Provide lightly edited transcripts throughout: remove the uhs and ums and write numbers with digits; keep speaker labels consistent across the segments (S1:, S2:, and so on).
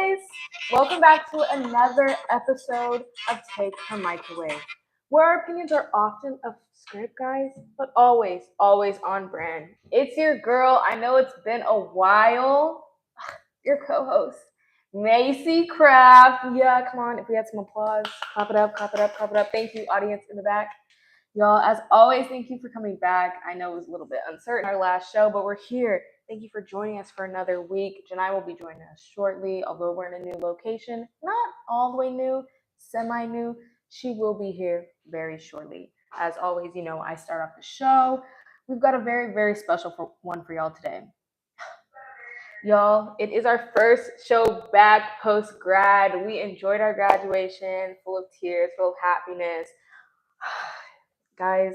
S1: guys! Welcome back to another episode of Take Her Microwave, where our opinions are often off script, guys, but always, always on brand. It's your girl. I know it's been a while. Your co-host, Macy Craft. Yeah, come on. If we had some applause, clap it up, clap it up, clap it up. Thank you, audience in the back. Y'all, as always, thank you for coming back. I know it was a little bit uncertain our last show, but we're here. Thank you for joining us for another week. Janai will be joining us shortly, although we're in a new location. Not all the way new, semi-new. She will be here very shortly. As always, you know, I start off the show. We've got a very, very special one for y'all today. Y'all, it is our first show back post-grad. We enjoyed our graduation, full of tears, full of happiness. Guys,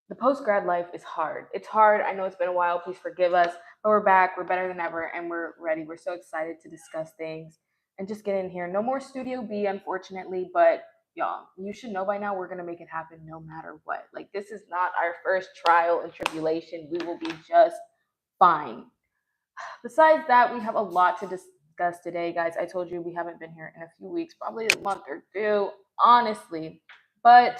S1: the post-grad life is hard. It's hard. I know it's been a while. Please forgive us. But we're back. We're better than ever. And we're ready. We're so excited to discuss things and just get in here. No more Studio B, unfortunately. But y'all, you should know by now we're going to make it happen no matter what. Like, this is not our first trial and tribulation. We will be just fine. Besides that, we have a lot to discuss today, guys. I told you we haven't been here in a few weeks, probably a month or two, honestly. But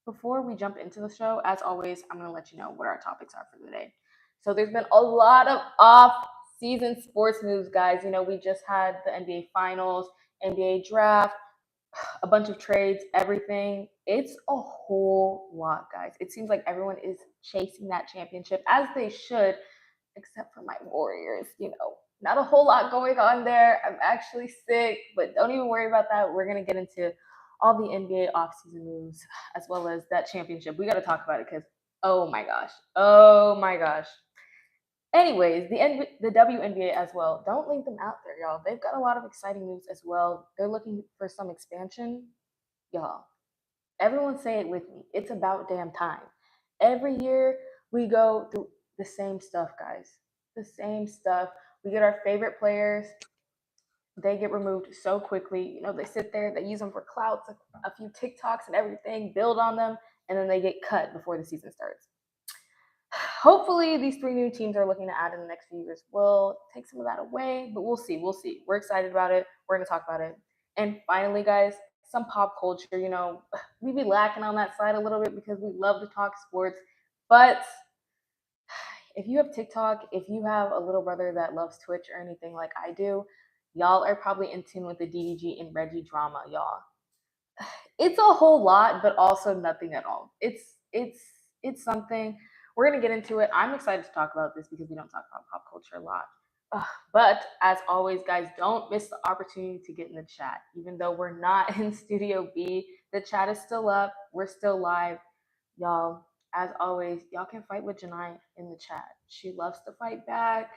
S1: before we jump into the show, as always, I'm going to let you know what our topics are for today. So there's been a lot of off-season sports news, guys. You know, we just had the NBA Finals, NBA Draft, a bunch of trades, everything. It's a whole lot, guys. It seems like everyone is chasing that championship, as they should, except for my Warriors. You know, not a whole lot going on there. I'm actually sick, but don't even worry about that. We're going to get into all the NBA offseason news, as well as that championship. We got to talk about it because, oh my gosh. Anyways, the WNBA as well. Don't leave them out there, y'all. They've got a lot of exciting news as well. They're looking for some expansion. Y'all, everyone say it with me. It's about damn time. Every year we go through the same stuff, guys. The same stuff. We get our favorite players. They get removed so quickly. You know, they sit there, they use them for clouts, a few TikToks and everything, build on them, and then they get cut before the season starts. Hopefully, these 3 new teams are looking to add in the next few years will take some of that away, but we'll see. We're excited about it. We're going to talk about it. And finally, guys, some pop culture. You know, we be lacking on that side a little bit because we love to talk sports, but if you have TikTok, if you have a little brother that loves Twitch or anything like I do, y'all are probably in tune with the DDG and Reggie drama, y'all. It's a whole lot, but also nothing at all. It's something. We're gonna get into it. I'm excited to talk about this because we don't talk about pop culture a lot. But as always, guys, don't miss the opportunity to get in the chat. Even though we're not in Studio B, the chat is still up. We're still live, y'all. As always, y'all can fight with Janai in the chat. She loves to fight back.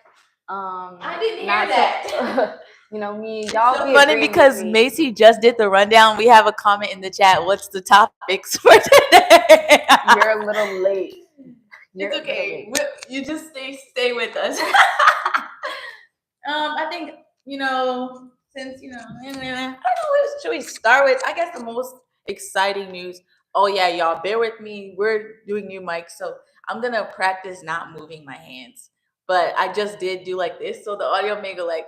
S2: I didn't hear that.
S1: You know me, y'all.
S2: It's so funny because Macy just did the rundown. We have a comment in the chat. What's the topics for today?
S1: You're a little late.
S2: It's okay. You just stay with us. I think, you know, since, you know, I don't know, what should we start with? I guess the most exciting news. Oh yeah, y'all, bear with me. We're doing new mics, so I'm gonna practice not moving my hands. But I just did do like this, so the audio may go like.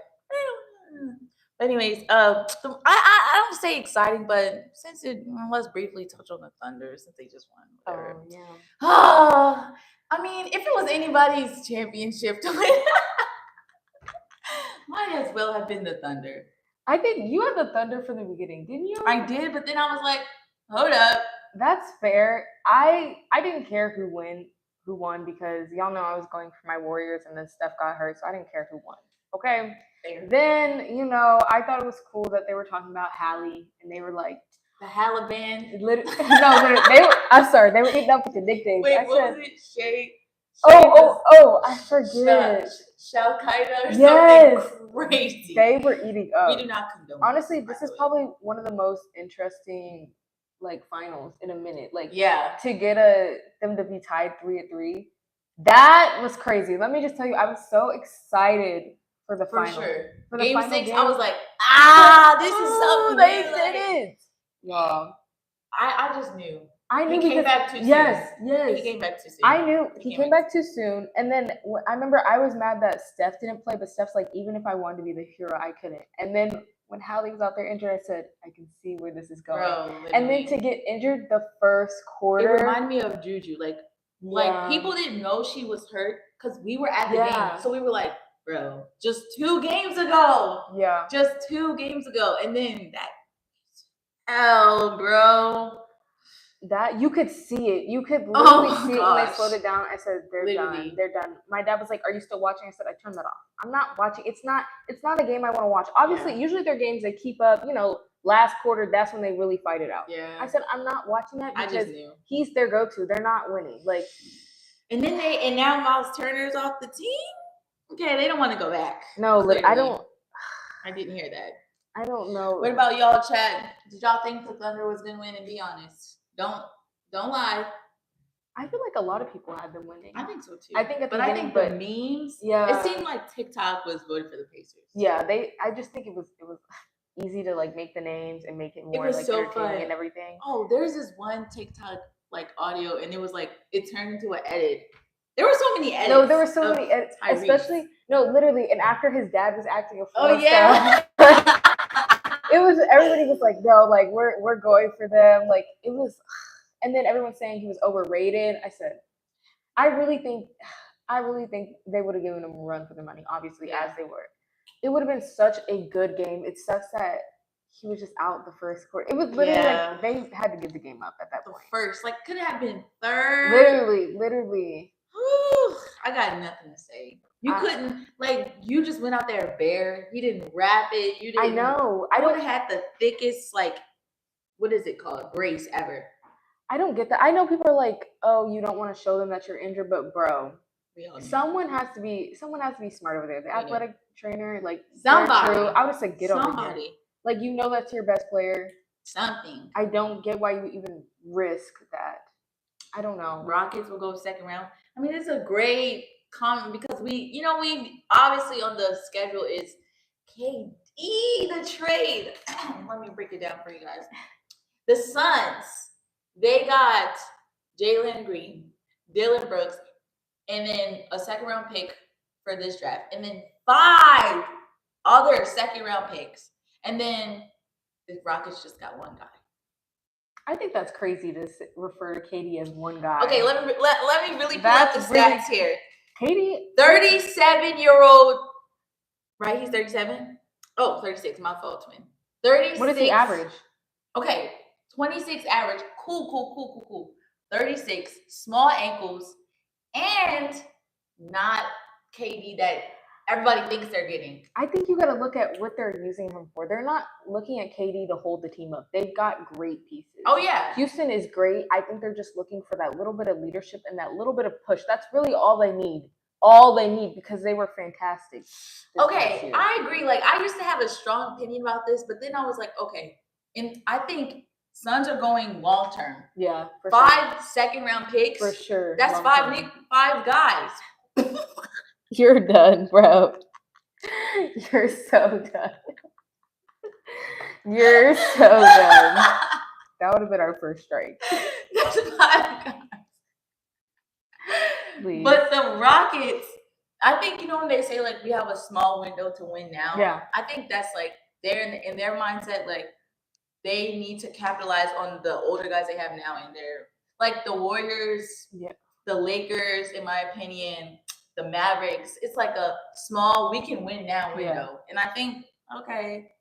S2: But anyways, I don't say exciting, but since let's briefly touch on the Thunder since they just won. Whatever.
S1: Oh yeah.
S2: I mean, if it was anybody's championship to win, might as well have been the Thunder.
S1: I think you had the Thunder from the beginning, didn't you?
S2: I did, but then I was like, hold up.
S1: That's fair. I didn't care who won because y'all know I was going for my Warriors and then Steph got hurt, so I didn't care who won. Okay. Fair. Then, you know, I thought it was cool that they were talking about Hallie and they were like
S2: the Haliburton.
S1: I'm sorry, they were eating up with the nicknames.
S2: Wait, what was it? Shay.
S1: Oh, I forget.
S2: Shalkaida or something crazy.
S1: They were eating up.
S2: We do not condone.
S1: Honestly, this is probably one of the most interesting finals in a minute. To get them to be tied 3-3. That was crazy. Let me just tell you, I was so excited for the final.
S2: Sure.
S1: For the
S2: Game
S1: final
S2: 6,
S1: game.
S2: I was like, this is something
S1: they did it. Y'all.
S2: I just knew.
S1: I knew
S2: He
S1: because
S2: came back too soon.
S1: yes.
S2: He came back too soon.
S1: I knew he came back too soon, and then I remember I was mad that Steph didn't play, but Steph's like, even if I wanted to be the hero, I couldn't. And then when Hallie was out there injured, I said, I can see where this is going.
S2: Bro,
S1: and then to get injured the first quarter,
S2: it reminded me of Juju. Like people didn't know she was hurt because we were at the game, so we were like, bro, just 2 games ago.
S1: Yeah,
S2: just 2 games ago, and then that. Hell, bro.
S1: That you could see it. You could literally see it when they slowed it down. I said, they're done. They're done. My dad was like, are you still watching? I said, I turned that off. I'm not watching. It's not a game I want to watch. Obviously, usually they're games they keep up, last quarter, that's when they really fight it out.
S2: Yeah.
S1: I said, I'm not watching that because
S2: I just knew.
S1: He's their go-to. They're not winning.
S2: And then now Miles Turner's off the team? Okay, they don't want to go back.
S1: No,
S2: clearly.
S1: I
S2: didn't hear that.
S1: I don't know.
S2: What about y'all, chat? Did y'all think the Thunder was gonna win? And be honest. Don't lie.
S1: I feel like a lot of people have been winning.
S2: I think so too.
S1: I think
S2: I think the memes.
S1: Yeah.
S2: It seemed like TikTok was voted for the Pacers.
S1: Yeah, I just think it was easy to make the names and make it more
S2: so
S1: entertaining
S2: fun.
S1: And everything.
S2: Oh, there's this one TikTok audio, and it was it turned into an edit. There were so many edits.
S1: No, there were so many edits, especially literally. And after his dad was acting a fool.
S2: Oh yeah.
S1: Everybody was like, no, we're going for them. It was, and then everyone's saying he was overrated. I said, I really think they would have given him a run for their money, obviously, as they were. It would have been such a good game. It sucks that he was just out the first quarter. It was literally they had to give the game up at that point.
S2: First, could it have been third?
S1: Literally.
S2: Whew, I got nothing to say. You couldn't, you just went out there bare. You didn't wrap it. You didn't.
S1: I know. I
S2: would have had the thickest, what is it called? Brace ever.
S1: I don't get that. I know people are like, oh, you don't want to show them that you're injured, but bro, someone has to be smart over there. The athletic trainer,
S2: somebody.
S1: I would just say, get over here. You know that's your best player.
S2: Something.
S1: I don't get why you even risk that. I don't know.
S2: Rockets will go second round. I mean, it's a great comment because we obviously on the schedule is KD, the trade. Let me break it down for you guys. The Suns, they got Jalen Green, Dylan Brooks, and then a second round pick for this draft, and then 5 other second round picks. And then the Rockets just got 1 guy.
S1: I think that's crazy to refer to KD as 1 guy.
S2: Okay, let me really pull up the stats here.
S1: KD,
S2: 37-year-old, right? He's 37. Oh, 36. My fault, twin. 36.
S1: What is the average?
S2: Okay, 26 average. Cool. 36, small ankles, and not KD that everybody thinks they're getting.
S1: I think you got to look at what they're using him for. They're not looking at KD to hold the team up. They've got great pieces.
S2: Oh, yeah.
S1: Houston is great. I think they're just looking for that little bit of leadership and that little bit of push. That's really all they need. Because they were fantastic.
S2: Okay, I agree. I used to have a strong opinion about this, but then I was like, okay. And I think Suns are going long term.
S1: Yeah, for
S2: 5 second round picks.
S1: For sure.
S2: That's 5 guys.
S1: You're done, bro. You're so done. You're so done. That would have been our first strike.
S2: That's 5 guys.
S1: Please.
S2: But the Rockets, I think, when they say we have a small window to win now.
S1: Yeah.
S2: I think that's they're in their mindset, they need to capitalize on the older guys they have now in their the Warriors, the Lakers, in my opinion, the Mavericks. It's a small we can win now window. Yeah. And I think, okay,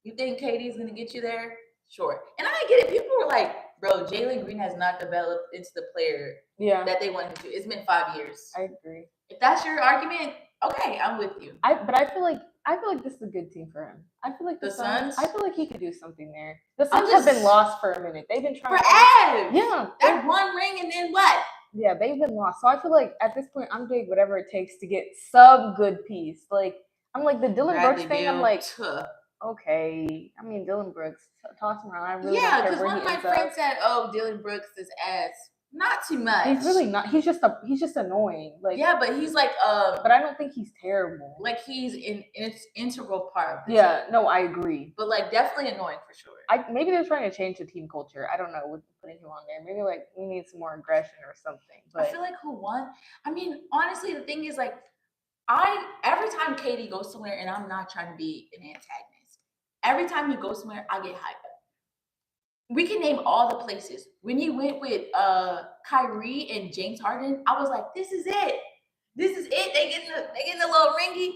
S2: you think KD's gonna get you there? Sure. And I get it. People were like, bro, Jalen Green has not developed into the player that they want him to. It's been 5 years.
S1: I agree.
S2: If that's your argument, okay, I'm with you.
S1: But I feel like this is a good team for him. I feel like the Suns. I feel like he could do something there. The Suns have been lost for a minute. They've been trying
S2: that 1 ring and then what?
S1: Yeah, they've been lost. So I feel like at this point, I'm doing whatever it takes to get some good piece. I'm the Dylan Brooks thing. I'm okay. I mean, Dylan Brooks, toss him around. I really don't care
S2: because
S1: where
S2: one of my friends said, "Oh, Dylan Brooks is ass." Not too much.
S1: He's really not. He's just annoying. Like
S2: yeah, but he's like
S1: but I don't think he's terrible.
S2: Like he's an integral part of the team.
S1: No, I agree.
S2: But like definitely annoying for sure.
S1: Maybe they're trying to change the team culture. I don't know with putting him on there. Maybe like we need some more aggression or something. But
S2: I feel like who won? I mean, honestly, the thing is like every time Katie goes somewhere, and I'm not trying to be an antagonist, every time he goes somewhere, I get hyped. We can name all the places. When he went with Kyrie and James Harden, I was like, this is it. This is it. They getting a little ringy.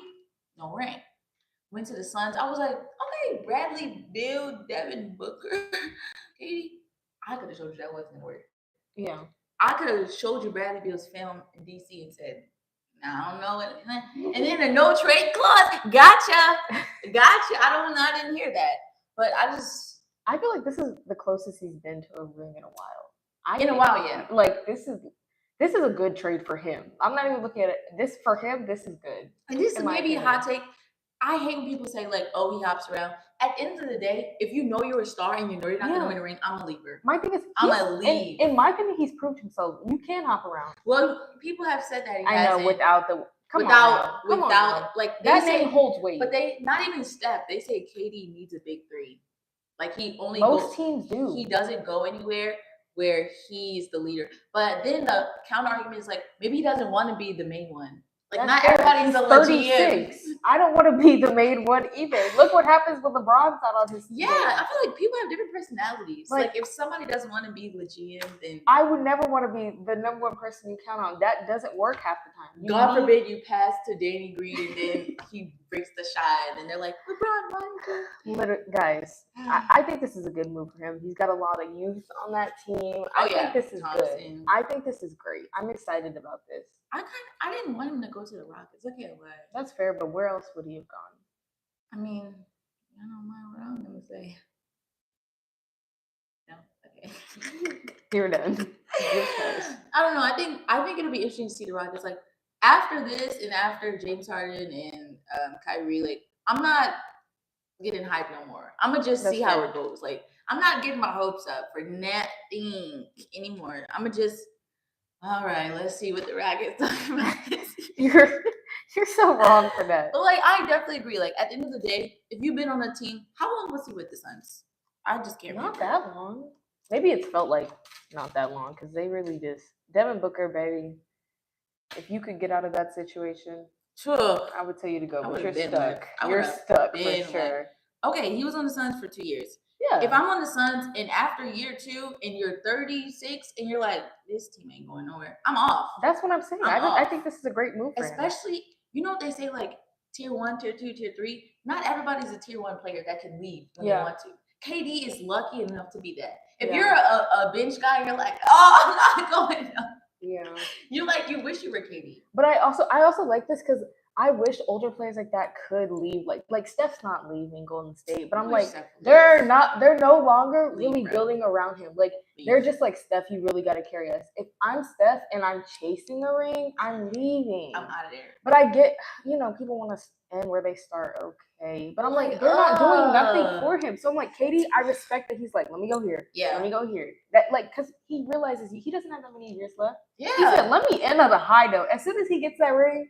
S2: No ring. Went to the Suns. I was like, okay, Bradley, Bill, Devin Booker, Katie. I could have showed you that wasn't gonna work.
S1: Yeah.
S2: I could have showed you Bradley Bill's film in DC and said, I don't know it. And then a no trade clause. Gotcha. I didn't hear that. But
S1: I feel like this is the closest he's been to a ring in a while.
S2: Yeah.
S1: Like this is a good trade for him. I'm not even looking at it. This for him, this is good.
S2: And this is maybe a hot take. I hate when people say like, "Oh, he hops around." At the end of the day, if you know you're a star and you know you're not going to win a ring, I'm a leaver.
S1: My thing is,
S2: I'm a leave.
S1: In my opinion, he's proved himself. You can hop around.
S2: Well, people have said that.
S1: I know without
S2: like
S1: that name holds weight.
S2: But they not even Steph. They say KD needs a big three. Like he only
S1: most teams do.
S2: He doesn't go anywhere where he's the leader. But then the counter argument is like maybe he doesn't want to be the main one. Like not everybody's a 36.
S1: I don't want to be the main one either. Look what happens when LeBron's not on his team.
S2: Yeah, I feel like people have different personalities. Like if somebody doesn't want to be Legion, then
S1: I would never want to be the number one person you count on. That doesn't work half the time.
S2: God forbid you pass to Danny Green and then he breaks the shot and they're like, LeBron, why you
S1: literally, guys, I think this is a good move for him. He's got a lot of youth on that team. I think this is good. I think this is great. I'm excited about this.
S2: I didn't want him to go to the Rockets. Okay, but
S1: that's fair. But where else would he have gone?
S2: I mean, I don't mind what I'm gonna say. No, okay.
S1: You're done.
S2: I don't know. I think it'll be interesting to see the Rockets. Like after this and after James Harden and Kyrie, like I'm not getting hyped no more. I'm gonna just see how it goes. Like I'm not getting my hopes up for nothing anymore. I'm gonna just. All right, let's see what the Rockets talking about.
S1: You're so wrong for that.
S2: But like, I definitely agree. Like at the end of the day, if you've been on a team, how long was he with the Suns? I just can't remember.
S1: Not that long. Maybe it's felt like not that long because they really just Devin Booker, baby. If you could get out of that situation,
S2: sure,
S1: I would tell you to go. But you're stuck. You're stuck for sure.
S2: Okay, he was on the Suns for 2 years.
S1: Yeah.
S2: If I'm on the Suns and after year 2 and you're 36 and you're like, this team ain't going nowhere, I'm off.
S1: That's what I'm saying. I think this is a great move for
S2: especially,
S1: him.
S2: You know what they say, like tier 1, tier 2, tier 3. Not everybody's a tier 1 player that can leave when they want to. KD is lucky enough to be that. If you're a bench guy, you're like, oh, I'm not going up.
S1: Yeah.
S2: You wish you were KD.
S1: But I also like this because I wish older players like that could leave. Like Steph's not leaving Golden State, but I'm like they're no longer really building around him. Like they're just like, Steph, you really got to carry us. If I'm Steph and I'm chasing a ring, I'm leaving.
S2: I'm out of there.
S1: But I get, people want to end where they start. Okay, but I'm like they're not doing nothing for him. So I'm like, Katie, I respect that he's like, let me go here. Yeah, let me go here. That because he realizes he doesn't have that many years left. Yeah, he said, let me end on a high note. As soon as he gets that ring.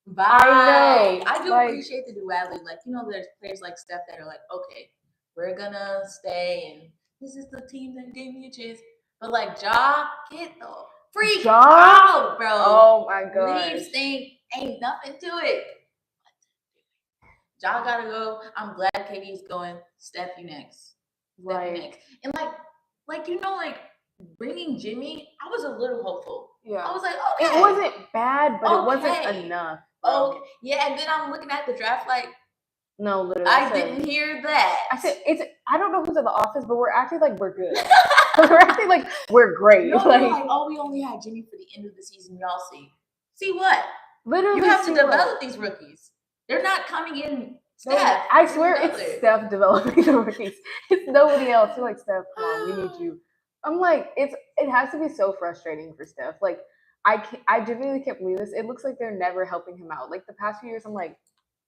S2: Bye. I know. I do appreciate the duality. Like, there's players like Steph that are like, okay, we're gonna stay, and this is the team that gave me a chance. But like, Ja, get the freak out, bro.
S1: Oh my god.
S2: Leave stink, ain't nothing to it. Ja gotta go. I'm glad KD's going. Steph, you next. Steph, you next. And like bringing Jimmy, I was a little hopeful. Yeah. I was like, okay.
S1: It wasn't bad, but it wasn't enough.
S2: Okay. Yeah, and then I'm looking at the draft like,
S1: no, literally.
S2: I didn't hear that.
S1: I said I don't know who's in the office, but we're acting like we're good. We're acting like we're great.
S2: No, like, we only had Jimmy for the end of the season. Y'all see. See what?
S1: Literally.
S2: You have to develop these rookies. They're not coming in. Steph.
S1: I swear it's Steph developing the rookies. It's nobody else. You're like, Steph, come on, we need you. I'm like, it has to be so frustrating for Steph. Like, I genuinely can't believe this. It looks like they're never helping him out. Like the past few years, I'm like,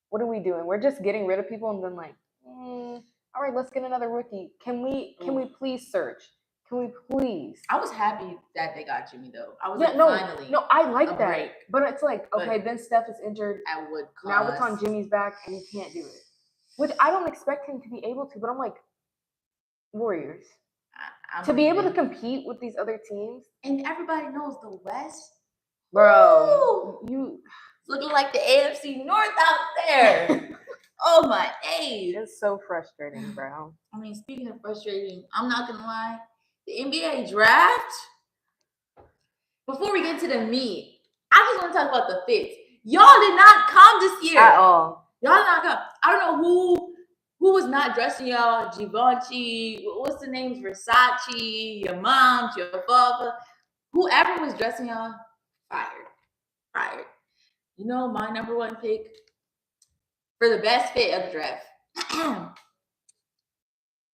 S1: what are we doing? We're just getting rid of people and then like, all right, let's get another rookie. Can we please search? Can we please?
S2: I was happy that they got Jimmy though. I was finally.
S1: No, I like that.
S2: Break.
S1: But it's like, okay, then Steph is injured.
S2: At what cost?
S1: Now it's on Jimmy's back and he can't do it. Which I don't expect him to be able to, but I'm like, Warriors. To be able to compete with these other teams.
S2: And everybody knows the West.
S1: Bro. You
S2: looking like the AFC North out there. Oh my age.
S1: It's so frustrating, bro.
S2: I mean, speaking of frustrating, I'm not gonna lie. The NBA draft. Before we get to the meat, I just want to talk about the fits. Y'all did not come this year
S1: at all.
S2: Y'all did not come. I don't know who was not dressing y'all. Givenchy. What's the names? Versace. Your moms. Your father. Whoever was dressing y'all, fired. You know my number one pick for the best fit of the draft.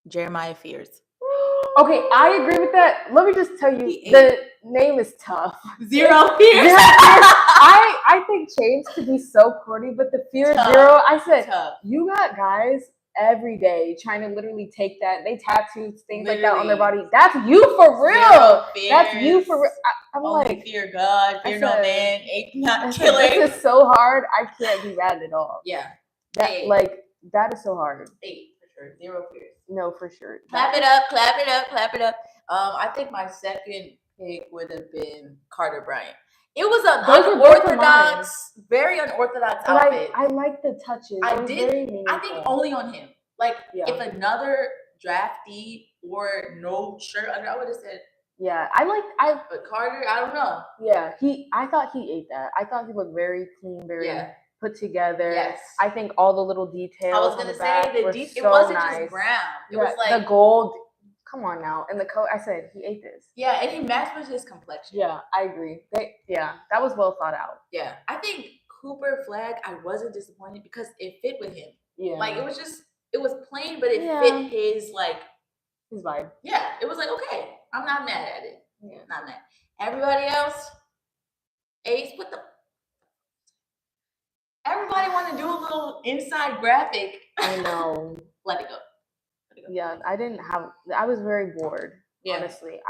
S2: Jeremiah Fears.
S1: Okay, I agree with that. Let me just tell you, the name is tough.
S2: Zerooo Fears.
S1: I think change could be so corny, but the Fear Zero, I said, you got guys every day trying to literally take that. They tattoo things like that on their body. That's you for real. That's you for real. I'm like,
S2: fear God, fear no man, not killing.
S1: This is so hard. I can't be mad at all.
S2: Yeah.
S1: That is so hard.
S2: 8 for sure. Zerooo Fears.
S1: No, for sure.
S2: Clap it up. I think my second pick would have been Carter Bryant. It was an unorthodox, very unorthodox outfit.
S1: I like the touches.
S2: I think only on him. Like if another draftee wore no shirt under, I would have said.
S1: Yeah,
S2: but Carter, I don't know.
S1: Yeah, I thought he ate that. I thought he looked very clean, very put together.
S2: Yes.
S1: I think all the little details.
S2: I was gonna say it wasn't just brown. It was like
S1: the gold. Come on now, and the coat. I said he ate this.
S2: Yeah, and he matched with his complexion.
S1: Yeah, I agree. That was well thought out.
S2: Yeah, I think Cooper Flag. I wasn't disappointed because it fit with him. Yeah, like it was plain, but it fit his
S1: vibe.
S2: Yeah, it was like okay. I'm not mad at it. Yeah, not mad. Everybody else, Ace, everybody want to do a little inside graphic.
S1: I know.
S2: Let it go.
S1: Yeah, I was very bored. Yeah. Honestly,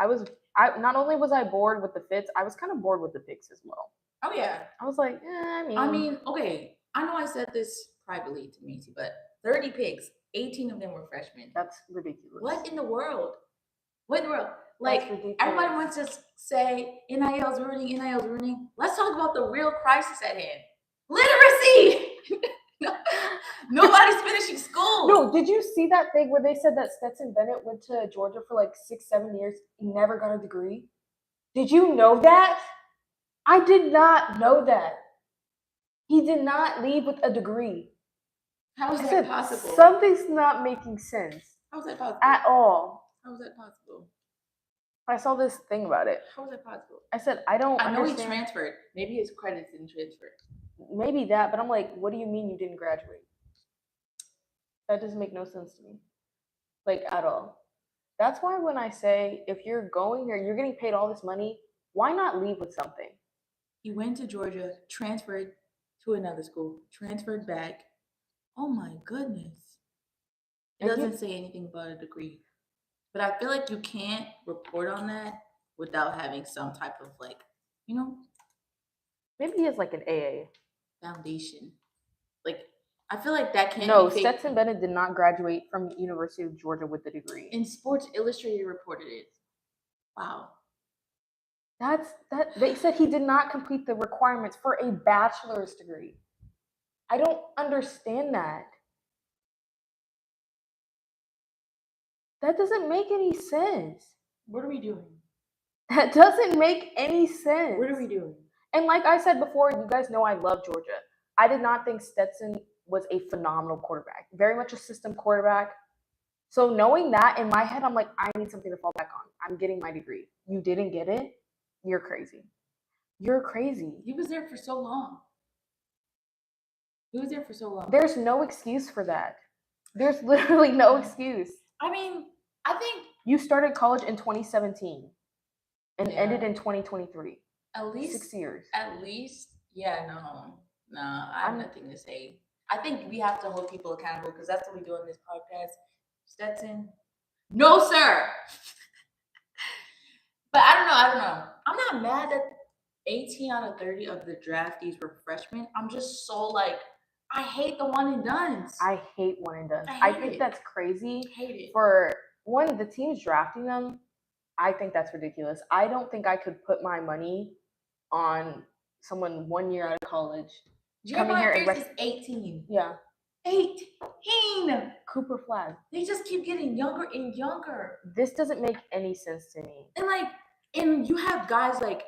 S1: not only was I bored with the fits, I was kind of bored with the picks as well.
S2: Oh yeah.
S1: I was like, I mean,
S2: okay. I know I said this privately to Macy, but 30 picks, 18 of them were freshmen.
S1: That's ridiculous.
S2: What in the world? Like everybody wants to say NIL's ruining. Let's talk about the real crisis at hand. Literacy. Nobody's finishing school.
S1: No, did you see that thing where they said that Stetson Bennett went to Georgia for like 6-7 years, never got a degree? Did you know that? I did not know that. He did not leave with a degree.
S2: How is that possible?
S1: Something's not making sense.
S2: How is that possible?
S1: At all.
S2: How is that possible?
S1: I saw this thing about it.
S2: How is that possible?
S1: I said, I know
S2: he transferred. Maybe his credits didn't transfer.
S1: Maybe that, but I'm like, what do you mean you didn't graduate? That doesn't make no sense to me. Like, at all. That's why when I say, if you're going here, you're getting paid all this money, why not leave with something?
S2: He went to Georgia, transferred to another school, transferred back. Oh my goodness. It doesn't say anything about a degree. But I feel like you can't report on that without having some type of
S1: maybe he has like an AA.
S2: Foundation. I feel like that can't
S1: be fake. Stetson Bennett did not graduate from University of Georgia with a degree.
S2: And Sports Illustrated reported it. Wow.
S1: They said he did not complete the requirements for a bachelor's degree. I don't understand that. That doesn't make any sense.
S2: What are we doing?
S1: That doesn't make any sense.
S2: What are we doing?
S1: And like I said before, you guys know I love Georgia. I did not think Stetson was a phenomenal quarterback. Very much a system quarterback. So knowing that in my head, I'm like, I need something to fall back on. I'm getting my degree. You didn't get it? You're crazy. You're crazy.
S2: He was there for so long.
S1: There's no excuse for that. There's literally no excuse.
S2: I mean, I think
S1: you started college in 2017 and ended in 2023.
S2: At least
S1: 6 years.
S2: At least, no, I have nothing to say. I think we have to hold people accountable because that's what we do on this podcast. Stetson, no, sir. But I don't know. I'm not mad that 18 out of 30 of the draftees were freshmen. I'm just so like, I hate the one and dones.
S1: I hate one and done.
S2: I
S1: I
S2: hate
S1: think
S2: it.
S1: that's crazy.
S2: Hate it.
S1: For one, the teams drafting them, I think that's ridiculous. I don't think I could put my money on someone 1 year out of college coming here and
S2: is 18.
S1: Yeah,
S2: 18.
S1: Cooper Flag.
S2: They just keep getting younger and younger.
S1: This doesn't make any sense to me.
S2: And like, and you have guys like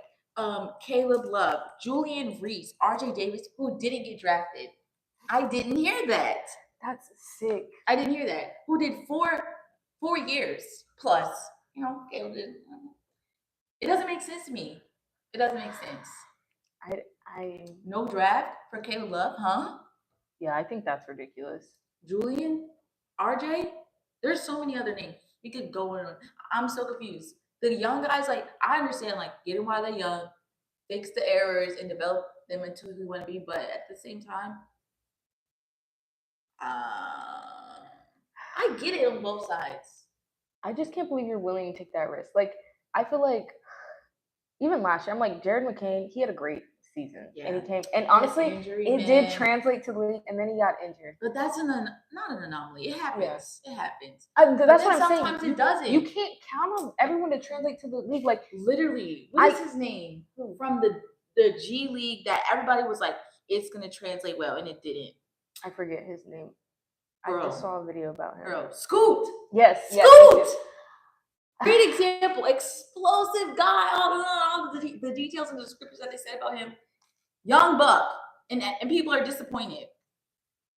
S2: Caleb Love, Julian Reese, RJ Davis, who didn't get drafted. I didn't hear that.
S1: That's sick.
S2: I didn't hear that. Who did 4 years plus? You know, Caleb did. It doesn't make sense to me. It doesn't make sense.
S1: I
S2: No draft for Caleb Love, huh?
S1: Yeah, I think that's ridiculous.
S2: Julian, RJ, there's so many other names. We could go on. I'm so confused. The young guys, like, I understand, like, get them while they're young, fix the errors, and develop them into who you want to be. But at the same time, I get it on both sides.
S1: I just can't believe you're willing to take that risk. Like, I feel like even last year, I'm like, Jared McCain, he had a great season. Yeah. And he came, and honestly, it did translate to the league, and then he got injured.
S2: But that's not an anomaly. It happens. Yeah. It happens.
S1: That's what I'm saying.
S2: Sometimes it doesn't.
S1: You can't count on everyone to translate to the league. Like,
S2: literally, what is his name? From the G League that everybody was like, it's going to translate well, and it didn't.
S1: I forget his name. Bro. I just saw a video about him.
S2: Bro, Scoot.
S1: Yes.
S2: Scoot. Great example. Explosive guy. All the details and the descriptions that they said about him. Young buck. And people are disappointed.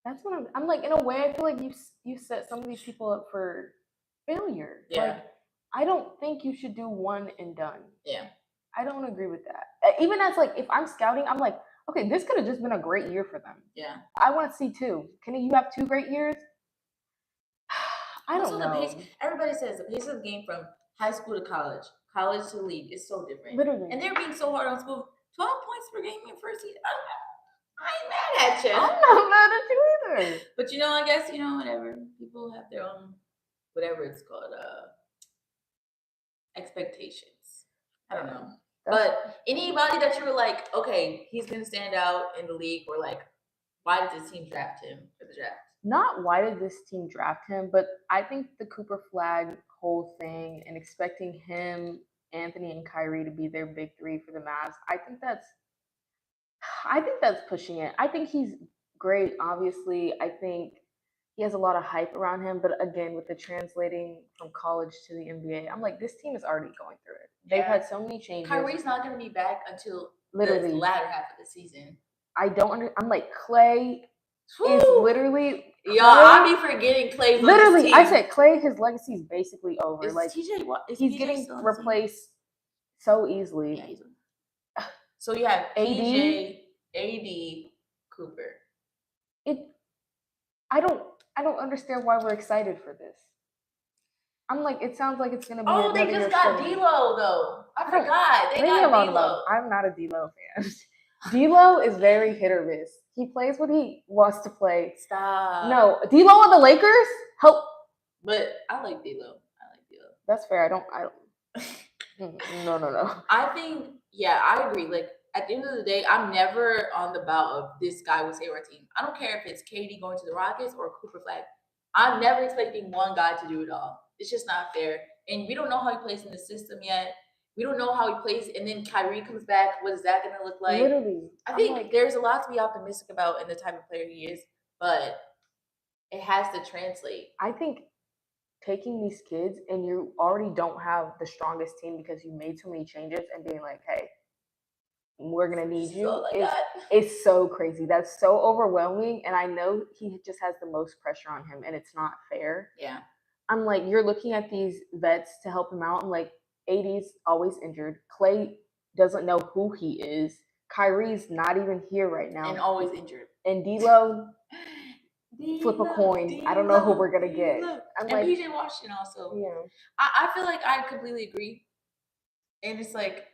S1: That's what I'm like, in a way, I feel like you set some of these people up for failure.
S2: Yeah.
S1: Like, I don't think you should do one and done.
S2: Yeah.
S1: I don't agree with that. Even as, like, if I'm scouting, I'm like, okay, this could have just been a great year for them.
S2: Yeah.
S1: I want to see 2. Can you have 2 great years? I don't know.
S2: Everybody says the pace of the game from high school to college to league is so different.
S1: Literally.
S2: And they're being so hard on school. 12 points per game in first season. I ain't mad at you.
S1: I'm not mad at you either.
S2: But I guess, whatever. People have their own, whatever it's called, expectations. I don't know. But anybody that you were like, okay, he's going to stand out in the league, or like, why did this team draft him for the draft?
S1: Not why did this team draft him, but I think the Cooper Flag whole thing and expecting him, Anthony, and Kyrie to be their big 3 for the Mavs, I think that's pushing it. I think he's great, obviously. I think he has a lot of hype around him, but again, with the translating from college to the NBA, I'm like, this team is already going through it. They've had so many changes.
S2: Kyrie's not going to be back until literally the latter half of the season.
S1: I'm like, Clay is literally.
S2: I be forgetting Clay's
S1: literally. I said Clay. His legacy is basically over. He's
S2: PJ
S1: getting replaced so easily.
S2: Yeah, so you have AD, Cooper.
S1: I don't understand why we're excited for this. I'm like, it sounds like it's gonna be.
S2: Oh, they just got D'Lo though. I forgot. They got D'Lo.
S1: I'm not a D'Lo fan. D'Lo is very hit or miss. He plays what he wants to play.
S2: Stop.
S1: No, D'Lo on the Lakers? Help.
S2: But I like D'Lo.
S1: That's fair. I don't. No.
S2: I think, I agree. Like, at the end of the day, I'm never on the bout of this guy will save our team. I don't care if it's KD going to the Rockets or Cooper Flag. I'm never expecting one guy to do it all. It's just not fair. And we don't know how he plays in the system yet. We don't know how he plays, and then Kyrie comes back. What is that going to look like?
S1: Literally.
S2: I think there's a lot to be optimistic about in the type of player he is, but it has to translate.
S1: I think taking these kids, and you already don't have the strongest team because you made so many changes, and being like, hey, we're going to need you. It's so crazy. That's so overwhelming, and I know he just has the most pressure on him, and it's not fair.
S2: Yeah.
S1: I'm like, you're looking at these vets to help him out. I'm like, AD's always injured. Clay doesn't know who he is. Kyrie's not even here right now.
S2: And always injured.
S1: And D'Lo, flip a coin. I don't know who we're going to get.
S2: And PJ Washington also.
S1: Yeah.
S2: I feel like I completely agree. And it's like,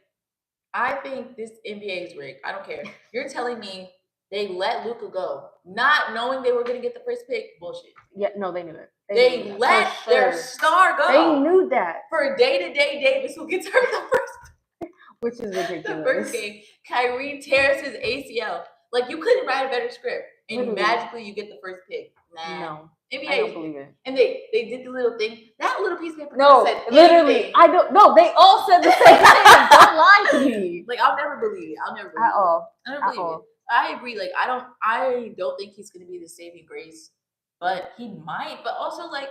S2: I think this NBA is rigged. I don't care. You're telling me they let Luka go. not knowing they were gonna get the first pick, bullshit.
S1: Yeah, no, they knew it.
S2: They
S1: knew
S2: let their star go.
S1: They knew that.
S2: For day-to-day Davis, who gets hurt the first,
S1: which is ridiculous.
S2: The first game, Kyrie tears his ACL. Like, you couldn't write a better script, and magically you get the first pick. Nah.
S1: No,
S2: NBA,
S1: I don't believe it.
S2: And they did the little thing. That little piece of paper.
S1: No,
S2: said
S1: literally,
S2: anything.
S1: I don't. No, they all said the same thing. Don't lie to me.
S2: Like, I'll never believe it. I'll never believe
S1: at all.
S2: I don't believe it. I agree. Like, I don't think he's gonna be the saving grace, but he might. But also, like,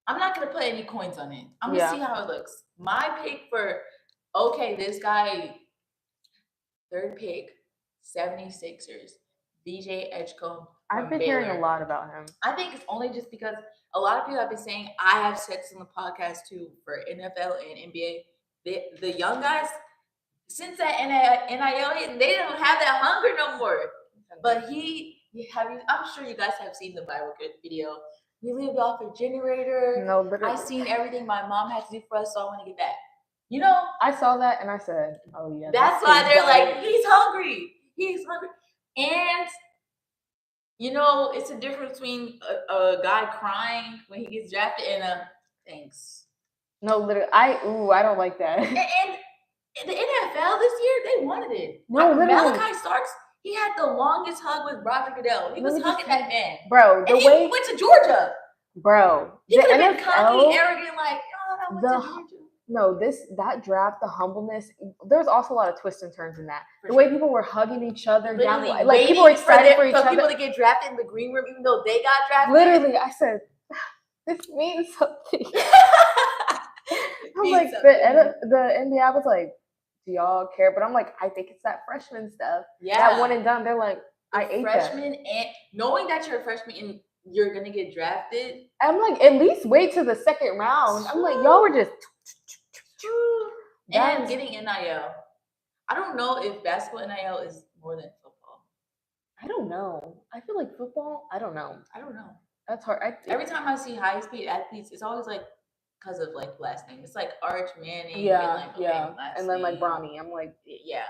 S2: I'm not gonna put any coins on it. I'm gonna see how it looks. My pick for this guy, third pick, 76ers, BJ Edgecombe.
S1: I've been hearing a lot about him.
S2: I think it's only just because a lot of people have been saying, I have said this on the podcast too, for NFL and NBA, the young guys, since that NIL hit, they don't have that hunger no more. But I'm sure you guys have seen the viral video. We lived off a generator.
S1: No, literally.
S2: I seen everything my mom had to do for us, so I want to get back. You know?
S1: I saw that and I said, oh yeah.
S2: That's why they're like, he's hungry. He's hungry. And, you know, it's a difference between a guy crying when he gets drafted and a thanks.
S1: No, literally. I don't like that.
S2: And in the NFL this year, they wanted it.
S1: No, literally.
S2: Malachi Starks, he had the longest hug with Roger Goodell. He was hugging that man.
S1: Bro,
S2: he went to Georgia.
S1: Bro.
S2: He could have been cocky, arrogant, like, I went to Georgia.
S1: No, that draft, the humbleness, there's also a lot of twists and turns in that. The way people were hugging each other down, like people were excited for each other.
S2: People to get drafted in the green room, even though they got drafted.
S1: Literally, I said, this means something. I'm like, the NBA was like, do y'all care? But I'm like, I think it's that freshman stuff. Yeah. That one and done. They're like, I ate
S2: freshman that. And knowing that you're a freshman and you're gonna get drafted.
S1: I'm like, at least wait to the second round. I'm like, y'all were just
S2: and getting NIL. I don't know if basketball NIL is more than football.
S1: I don't know. I feel like football. I don't know. That's hard.
S2: Every time I see high speed athletes, it's always like because of like last name. It's like Arch Manning.
S1: Yeah,
S2: and like,
S1: and then like Bronny. I'm like,
S2: yeah,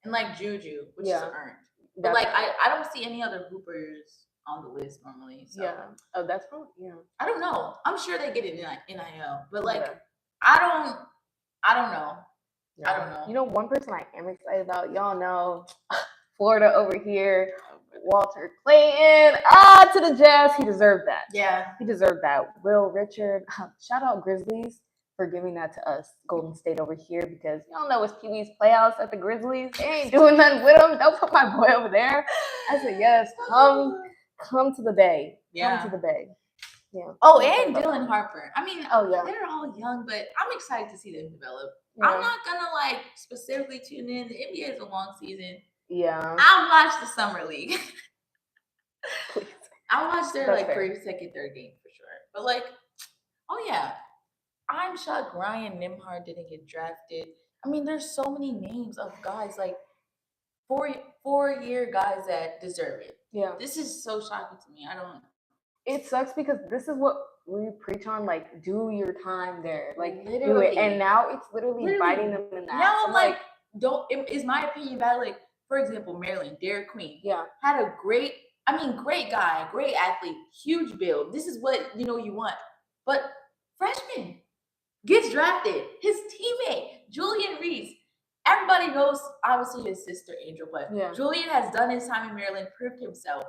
S2: and like Juju, which is earned. But like I don't see any other hoopers on the list normally. So.
S1: Yeah. Oh, that's probably
S2: I don't know. I'm sure they get it in NIL, but like I don't know.
S1: Yeah.
S2: I don't know.
S1: You know, one person I am excited about, y'all know, Florida over here, Walter Clayton. To the Jazz. He deserved that.
S2: Yeah.
S1: He deserved that. Will Richard. Shout out Grizzlies for giving that to us, Golden State over here, because y'all know it's Pee Wee's playouts at the Grizzlies. They ain't doing nothing with them. Don't put my boy over there. I said, yes, come to the Bay.
S2: Yeah.
S1: Come to the Bay. Yeah.
S2: Oh, and Dylan Harper. I mean,
S1: yeah.
S2: They're all young, but I'm excited to see them develop. Yeah. I'm not gonna like specifically tune in. The NBA is a long season.
S1: Yeah.
S2: I'll watch the summer league. I'll watch their first, second, third game for sure. But like, I'm shocked Ryan Nembhard didn't get drafted. I mean, there's so many names of guys like four-year guys that deserve it.
S1: Yeah.
S2: This is so shocking to me.
S1: It sucks because this is what we preach on, like, do your time there. Like,
S2: literally.
S1: do it. And now it's literally biting them in the ass.
S2: Now I'm like, is my opinion valid? Like, for example, Maryland, Derek Queen.
S1: Yeah.
S2: Had a great guy, great athlete, huge build. This is what, you want. But freshman gets drafted. His teammate, Julian Reese. Everybody knows, obviously, his sister, Angel, but Julian has done his time in Maryland, proved himself.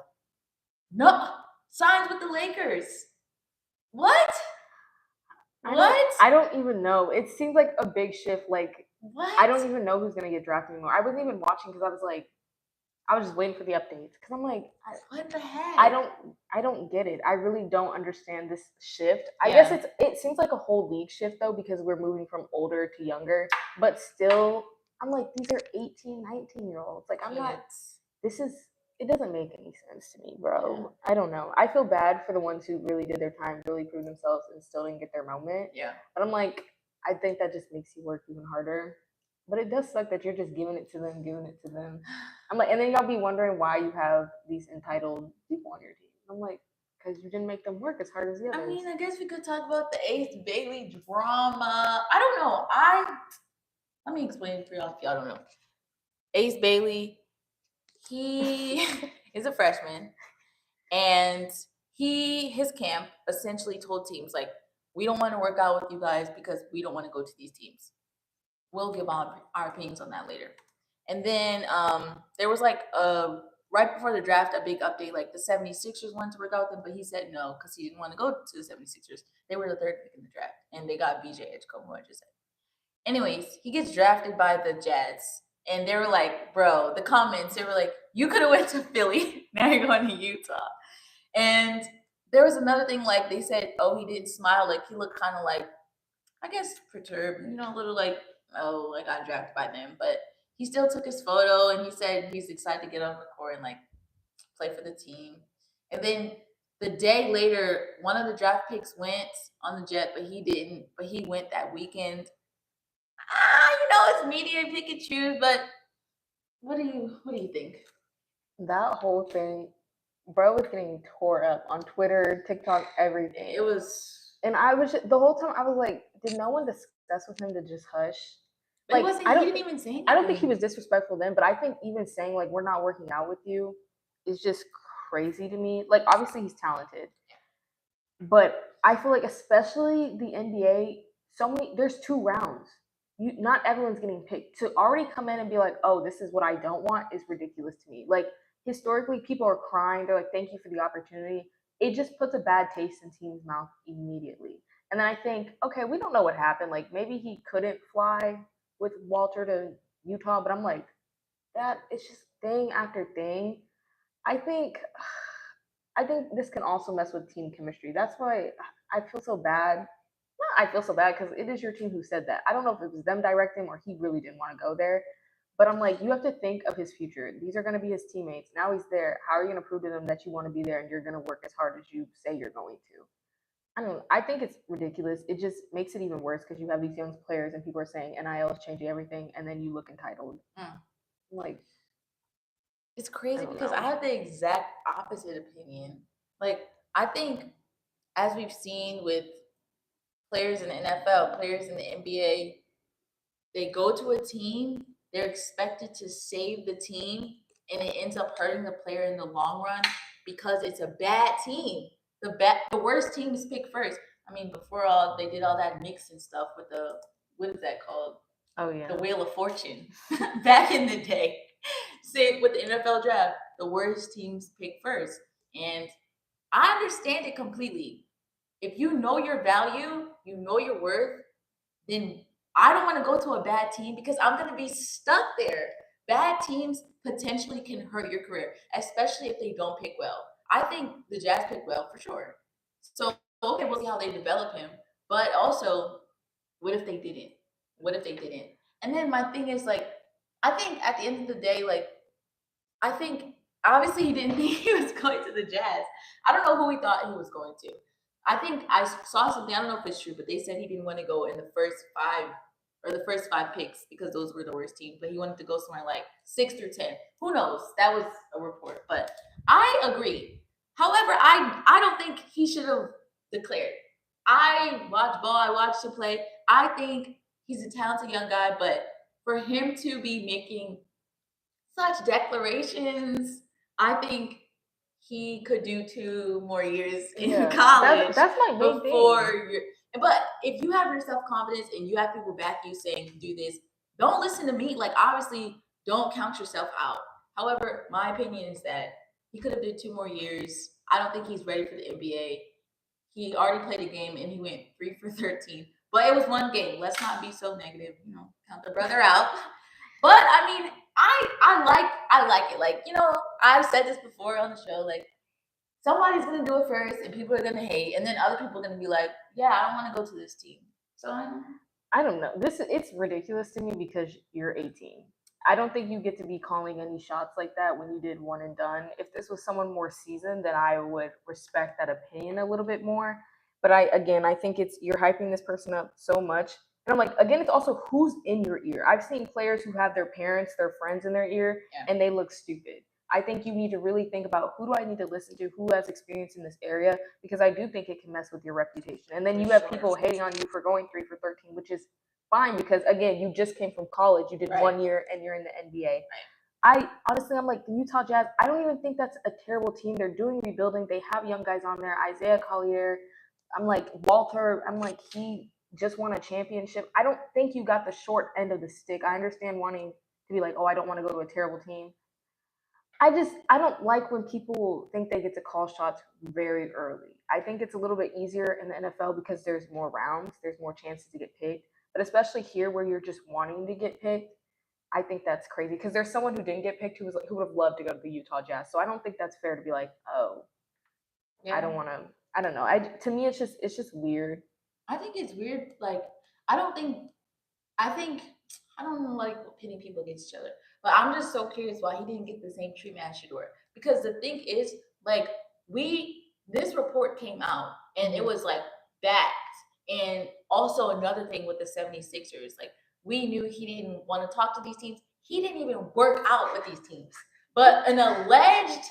S2: No. Signs with the Lakers. What?
S1: I don't even know. It seems like a big shift. Like,
S2: what?
S1: I don't even know who's going to get drafted anymore. I wasn't even watching because I was just waiting for the updates. Because I'm like,
S2: what the heck?
S1: I don't get it. I really don't understand this shift. I guess it seems like a whole league shift, though, because we're moving from older to younger. But still, I'm like, these are 18, 19-year-olds. Like, it doesn't make any sense to me, bro. Yeah. I don't know. I feel bad for the ones who really did their time, really proved themselves, and still didn't get their moment.
S2: Yeah.
S1: But I'm like, I think that just makes you work even harder. But it does suck that you're just giving it to them. I'm like, and then y'all be wondering why you have these entitled people on your team. I'm like, because you didn't make them work as hard as the others.
S2: I mean, I guess we could talk about the Ace Bailey drama. I don't know. Let me explain it for y'all if y'all don't know. Ace Bailey. He is a freshman. And his camp essentially told teams, like, we don't want to work out with you guys because we don't want to go to these teams. We'll give our opinions on that later. And then there was like right before the draft, a big update, like the 76ers wanted to work out with him, but he said no because he didn't want to go to the 76ers. They were the third pick in the draft, and they got VJ Edgecombe, who I just said. Anyways, he gets drafted by the Jazz, and they were like, bro, the comments, they were like, you could have went to Philly, now you're going to Utah. And there was another thing, like they said, oh, he didn't smile, like he looked kind of like, I guess, perturbed, you know, a little like, oh, I got drafted by them. But he still took his photo, and he said he's excited to get on the court and like play for the team. And then the day later, one of the draft picks went on the jet, but he didn't. But he went that weekend. You know, it's media, pick and choose. But what do you think?
S1: That whole thing, bro, was getting tore up on Twitter, TikTok, everything.
S2: It was,
S1: and I was the whole time I was like, did no one discuss with him to just hush?
S2: But like, he didn't even say anything.
S1: I don't think he was disrespectful then, but I think even saying like we're not working out with you is just crazy to me. Like obviously he's talented, but I feel like especially the NBA, there's 2 rounds. Not everyone's getting picked. To already come in and be like, oh, this is what I don't want is ridiculous to me. Like historically, people are crying. They're like, thank you for the opportunity. It just puts a bad taste in teams' mouth immediately. And then I think, okay, we don't know what happened. Like maybe he couldn't fly with Walter to Utah, but I'm like, that it's just thing after thing. I think this can also mess with team chemistry. That's why I feel so bad. I feel so bad because it is your team who said that. I don't know if it was them directing or he really didn't want to go there. But I'm like, you have to think of his future. These are going to be his teammates. Now he's there. How are you going to prove to them that you want to be there and you're going to work as hard as you say you're going to? I don't know. I think it's ridiculous. It just makes it even worse because you have these young players and people are saying NIL is changing everything, and then you look entitled. Like,
S2: it's crazy because I have the exact opposite opinion. Like, I think as we've seen with players in the NFL, players in the NBA, they go to a team, they're expected to save the team, and it ends up hurting the player in the long run because it's a bad team. The worst team is picked first. I mean, before they did all that mix and stuff with what is that called?
S1: Oh yeah,
S2: the Wheel of Fortune. Back in the day, say with the NFL draft, the worst teams pick first, and I understand it completely. If you know your value, you know your worth, then I don't want to go to a bad team because I'm going to be stuck there. Bad teams potentially can hurt your career, especially if they don't pick well. I think the Jazz picked well for sure. So, okay, we'll see how they develop him. But also, what if they didn't? What if they didn't? And then my thing is, like, I think at the end of the day, like, I think obviously he didn't think he was going to the Jazz. I don't know who he thought he was going to. I think I saw something, I don't know if it's true, but they said he didn't want to go in the first 5 picks because those were the worst teams, but he wanted to go somewhere like 6 through 10. Who knows? That was a report, but I agree. However, I don't think he should have declared. I watch ball, I watched him play. I think he's a talented young guy, but for him to be making such declarations, I think he could do 2 more years in college.
S1: That's my main thing.
S2: But if you have your self-confidence and you have people back you saying do this, don't listen to me. Like, obviously, don't count yourself out. However, my opinion is that he could have did 2 more years. I don't think he's ready for the NBA. He already played a game and he went 3 for 13. But it was 1 game. Let's not be so negative. You know, count the brother out. But I mean, I like it. Like, you know, I've said this before on the show. Like, somebody's gonna do it first, and people are gonna hate, and then other people are gonna be like, "Yeah, I don't want to go to this team." So
S1: I don't know. It's ridiculous to me because you're 18. I don't think you get to be calling any shots like that when you did one and done. If this was someone more seasoned, then I would respect that opinion a little bit more. But I think you're hyping this person up so much. And I'm like, again, it's also who's in your ear. I've seen players who have their parents, their friends in their ear, and they look stupid. I think you need to really think about who do I need to listen to, who has experience in this area, because I do think it can mess with your reputation. And then you have people hating on you for going 3 for 13, which is fine because, again, you just came from college. You did 1 year and you're in the NBA. I'm like, the Utah Jazz, I don't even think that's a terrible team. They're doing rebuilding. They have young guys on there. Isaiah Collier. I'm like, Walter. I'm like, he just won a championship. I don't think you got the short end of the stick. I understand wanting to be like, oh, I don't want to go to a terrible team. I don't like when people think they get to call shots very early. I think it's a little bit easier in the NFL because there's more rounds, there's more chances to get picked. But especially here where you're just wanting to get picked, I think that's crazy because there's someone who didn't get picked who would have loved to go to the Utah Jazz. So I don't think that's fair to be like, oh, I don't want to. I don't know. To me, it's just weird.
S2: I think it's weird. Like I think I don't like pitting people against each other, but I'm just so curious why he didn't get the same treatment as Shador. Because the thing is, like this report came out and it was like backed, and also another thing with the 76ers, like we knew he didn't want to talk to these teams. He didn't even work out with these teams. But an alleged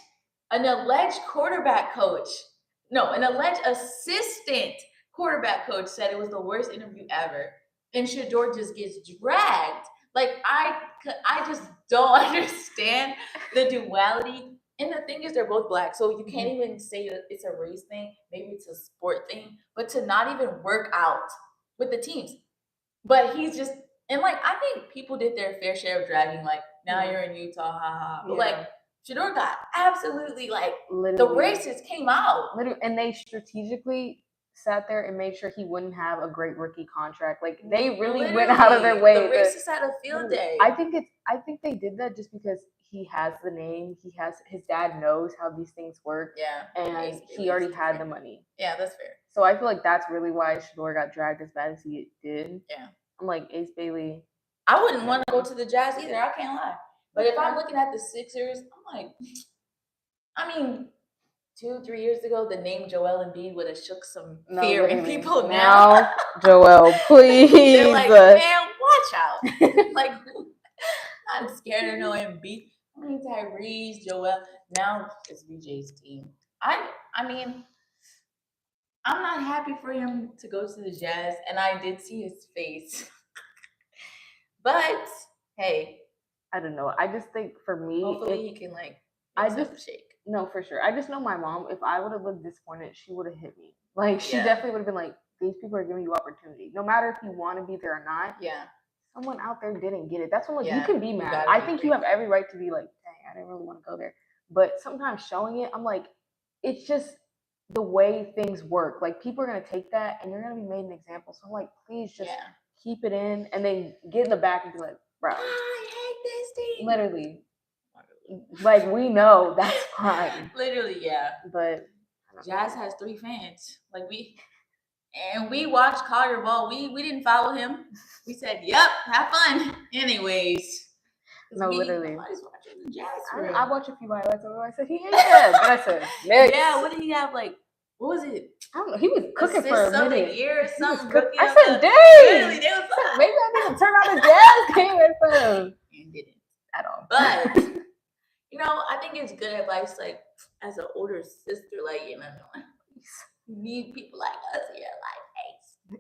S2: quarterback coach, no, an alleged assistant quarterback coach said it was the worst interview ever. And Shador just gets dragged. Like I just don't understand the duality. And the thing is, they're both black, so you can't even say that it's a race thing. Maybe it's a sport thing, but to not even work out with the teams. But he's just, and like I think people did their fair share of dragging. Like now you're in Utah, haha. But like Shador got absolutely like the racist came out.
S1: Literally, and they strategically sat there and made sure he wouldn't have a great rookie contract. Like they really went out of their way.
S2: The racists had a field day.
S1: I think they did that just because he has the name. His dad knows how these things work.
S2: Yeah.
S1: And he already had the money.
S2: Yeah, that's fair.
S1: So I feel like that's really why Shador got dragged as bad as he did.
S2: Yeah.
S1: I'm like, Ace Bailey.
S2: I wouldn't want to go to the Jazz either. I can't lie. But if I'm looking at the Sixers, I'm like, I mean, 2-3 years ago, the name Joel Embiid would have shook some fear in people. Now,
S1: Joel, please.
S2: They're like, man, watch out. Like, I'm scared of no Embiid. I mean, Tyrese, Joel. Now it's BJ's team. I mean, I'm not happy for him to go to the Jazz, and I did see his face. But hey,
S1: I don't know. I just think for me,
S2: hopefully he can like. Shake.
S1: No, for sure. I just know my mom. If I would have looked disappointed, she would have hit me. Like she definitely would have been like, "These people are giving you opportunity, no matter if you want to be there or not."
S2: Yeah.
S1: Someone out there didn't get it. That's when like you can be mad. I think you have every right to be like, "Dang, I didn't really want to go there." But sometimes showing it, I'm like, it's just the way things work. Like people are gonna take that, and you're gonna be made an example. So I'm like, please just keep it in, and then get in the back and be like, "Bro,
S2: I hate this team."
S1: Literally. Like we know that's fine.
S2: Literally, yeah.
S1: But
S2: Jazz has 3 fans. Like we watched Collier ball. We didn't follow him. We said, "Yep, have fun." Anyways,
S1: no, literally.
S2: Nobody's watching the Jazz.
S1: I watched a few highlights of him. I said he hates them. But I said, next.
S2: Yeah. What did he have? Like, what was it?
S1: I don't know. He was cooking for a minute.
S2: Year or something.
S1: I said, dang. Maybe I need to turn on the Jazz game in front of him.
S2: And didn't
S1: at all.
S2: But. You know, I think it's good advice, like, as an older sister, like, you need people like us in your life. Hey,